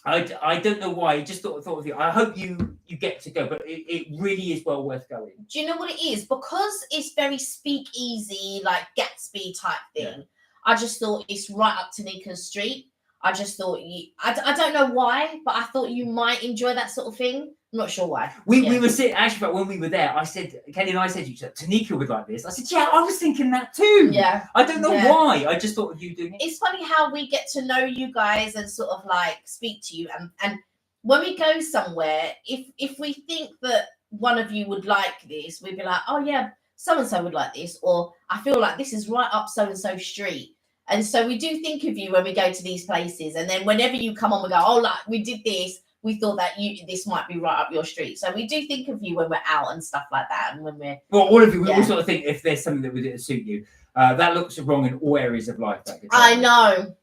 I don't know why. I just thought of you. I hope you get to go, but it really is well worth going. Do you know what it is? Because it's very speakeasy, like Gatsby type thing. Yeah. I just thought it's right up Tanika's street. I just thought I don't know why, but I thought you might enjoy that sort of thing. I'm not sure why. We were sitting, actually, but when we were there, I said, Kelly and I said to each other, Tanika would like this. I said, yeah, I was thinking that too. Yeah. I don't know why. I just thought of you doing it. It's funny how we get to know you guys and sort of like speak to you. And when we go somewhere, if we think that one of you would like this, we'd be like, oh yeah, so-and-so would like this. Or I feel like this is right up so-and-so street. And so we do think of you when we go to these places. And then whenever you come on, we go, oh, like we did this. We thought that this might be right up your street. So we do think of you when we're out and stuff like that. And when we're all of you, we all sort of think if there's something that would suit you. That looks wrong in all areas of life. I know.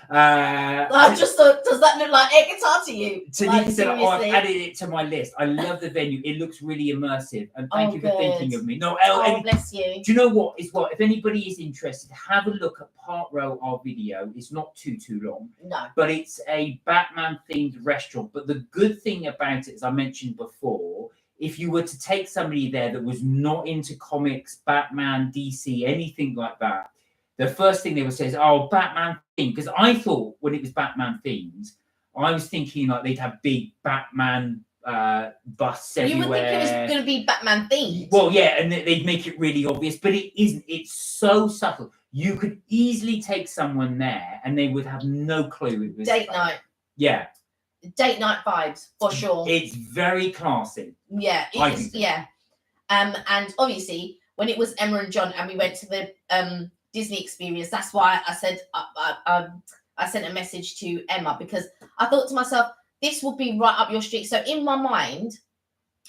I just thought, does that look like air guitar to you? Tanika said, I've added it to my list. I love the venue. It looks really immersive. And thank you for thinking of me. No, bless you. Do you know what? If anybody is interested, have a look at part row our video. It's not too long. No. But it's a Batman themed restaurant. But the good thing about it, as I mentioned before, if you were to take somebody there that was not into comics, Batman, DC, anything like that, the first thing they would say is, oh, Batman theme. Because I thought when it was Batman themed, I was thinking like they'd have big Batman busts everywhere. You would think it was going to be Batman themed. Well, yeah, and they'd make it really obvious, but it isn't. It's so subtle. You could easily take someone there and they would have no clue it was date night. Yeah. Date night vibes, for sure. It's very classy. Yeah, it is, yeah. And obviously, when it was Emma and John and we went to the Disney experience, that's why I said I sent a message to Emma, because I thought to myself, this will be right up your street. So in my mind,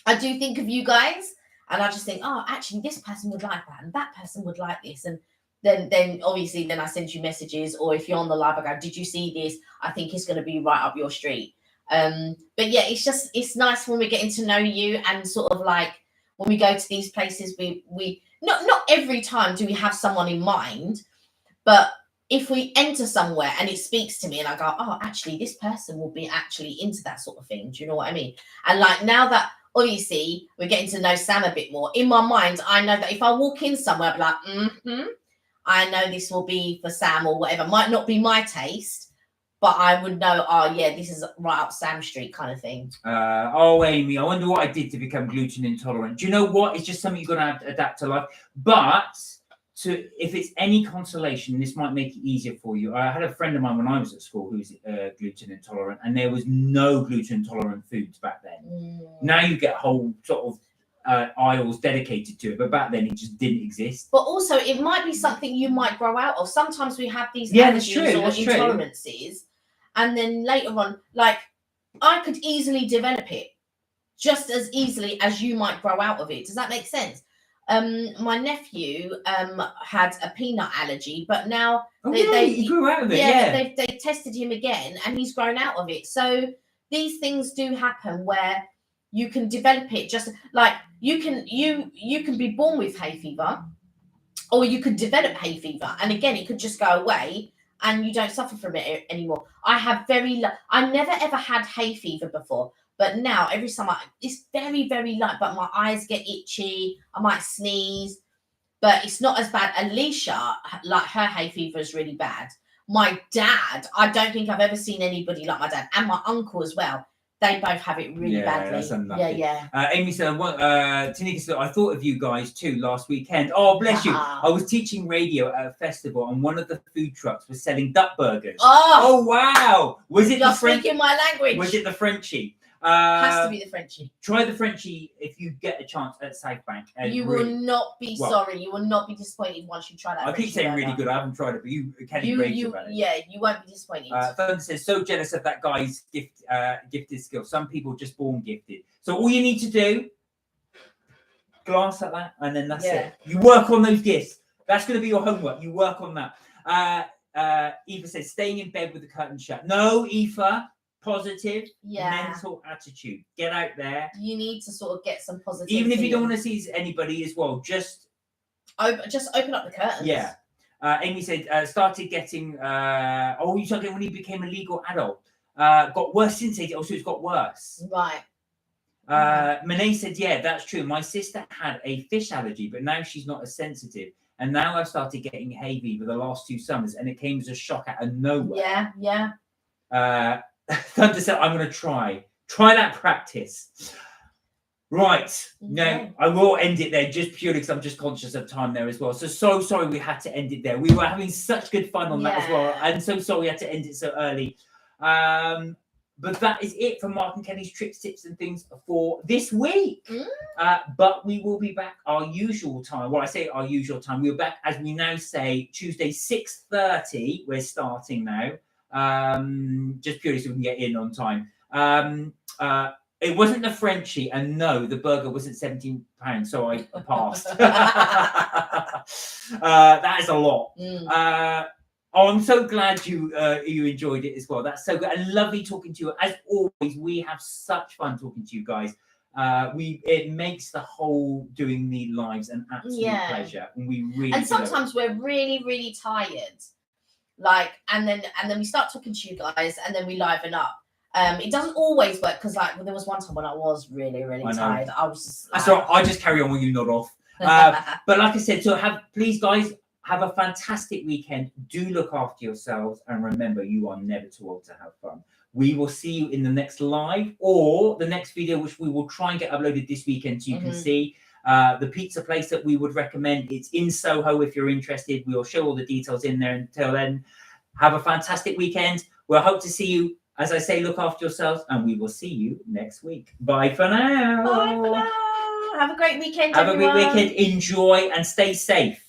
I do think of you guys, and I just think, oh, actually, this person would like that, and that person would like this, and then obviously then I send you messages, or if you're on the live, I go, did you see this? I think it's going to be right up your street. But yeah, it's nice when we're getting to know you, and sort of like when we go to these places, we not every time do we have someone in mind, but if we enter somewhere and it speaks to me and I go, oh, actually, this person will be actually into that sort of thing. Do you know what I mean? And like now that obviously we're getting to know Sam a bit more, in my mind, I know that if I walk in somewhere, I'll be like, I know this will be for Sam or whatever. Might not be my taste, but I would know, oh, yeah, this is right up Sam Street kind of thing. Oh, Amy, I wonder what I did to become gluten intolerant. Do you know what? It's just something you're going to have to adapt to life. But if it's any consolation, this might make it easier for you. I had a friend of mine when I was at school who was gluten intolerant, and there was no gluten intolerant foods back then. Now you get whole sort of aisles dedicated to it, but back then it just didn't exist. But also, it might be something you might grow out of. Sometimes we have these allergies or intolerances, and then later on, like I could easily develop it just as easily as you might grow out of it. Does that make sense? My nephew had a peanut allergy, but now he grew out of it. Yeah, they tested him again, and he's grown out of it. So these things do happen where you can develop it. Just like you can be born with hay fever, or you could develop hay fever, and again it could just go away and you don't suffer from it anymore. I never ever had hay fever before, but now every summer it's very, very light, but my eyes get itchy, I might sneeze, but it's not as bad. Alicia, like her hay fever is really bad. My dad, I don't think I've ever seen anybody like my dad, and my uncle as well. They both have it really badly. Yeah. Amy said, Tanika said, I thought of you guys too last weekend. Oh, bless you. I was teaching radio at a festival, and one of the food trucks was selling duck burgers. Oh wow. Was it You're speaking my language. Was it the Frenchie? Has to be the Frenchie. Try the Frenchie if you get a chance at South Bank. You will not be sorry. You will not be disappointed once you try that. I keep saying really good. I haven't tried it, but you can rate about it. Yeah, you won't be disappointed. Fern says, so jealous of that guy's gifted skill. Some people just born gifted. So all you need to do, glance at that, and then that's it. You work on those gifts. That's going to be your homework. You work on that. Eva says, staying in bed with the curtain shut. No, Eva. Positive mental attitude. Get out there. You need to sort of get some positive. Even if you don't want to see anybody as well, just open up the curtains. Yeah. Amy said started getting. You started when he became a legal adult. Got worse since he. Also, it's got worse. Right. Monet said, yeah, that's true. My sister had a fish allergy, but now she's not as sensitive. And now I've started getting hay fever the last 2 summers, and it came as a shock out of nowhere. Yeah. Thunder said, I'm going to try that practice. Right. Now, I will end it there just purely because I'm just conscious of time there as well. So sorry we had to end it there. We were having such good fun on that as well. And so sorry we had to end it so early. But that is it for Mark and Kelly's tricks, tips, and things for this week. But we will be back our usual time. Well, I say our usual time. We're back, as we now say, Tuesday 6:30. We're starting now, just purely so we can get in on time. It wasn't the Frenchie, and no, the burger wasn't £17, so I passed. That is a lot. I'm so glad you enjoyed it as well. That's so good and lovely talking to you. As always, we have such fun talking to you guys. It makes the whole doing the lives an absolute pleasure, and we really. And sometimes we're really, really tired, and then we start talking to you guys, and then we liven up. It doesn't always work because there was one time when I was really, really tired. I was just that's all right. I just carry on when you nod off. But like I said, please guys, have a fantastic weekend. Do look after yourselves, and remember, you are never too old to have fun. We will see you in the next live or the next video, which we will try and get uploaded this weekend so you can see the pizza place that we would recommend. It's in Soho if you're interested. We'll show all the details in there. Until then, have a fantastic weekend. We'll hope to see you. As I say, look after yourselves, and we will see you next week. Bye for now. Bye for now. Have a great weekend, Have a great weekend. Enjoy and stay safe.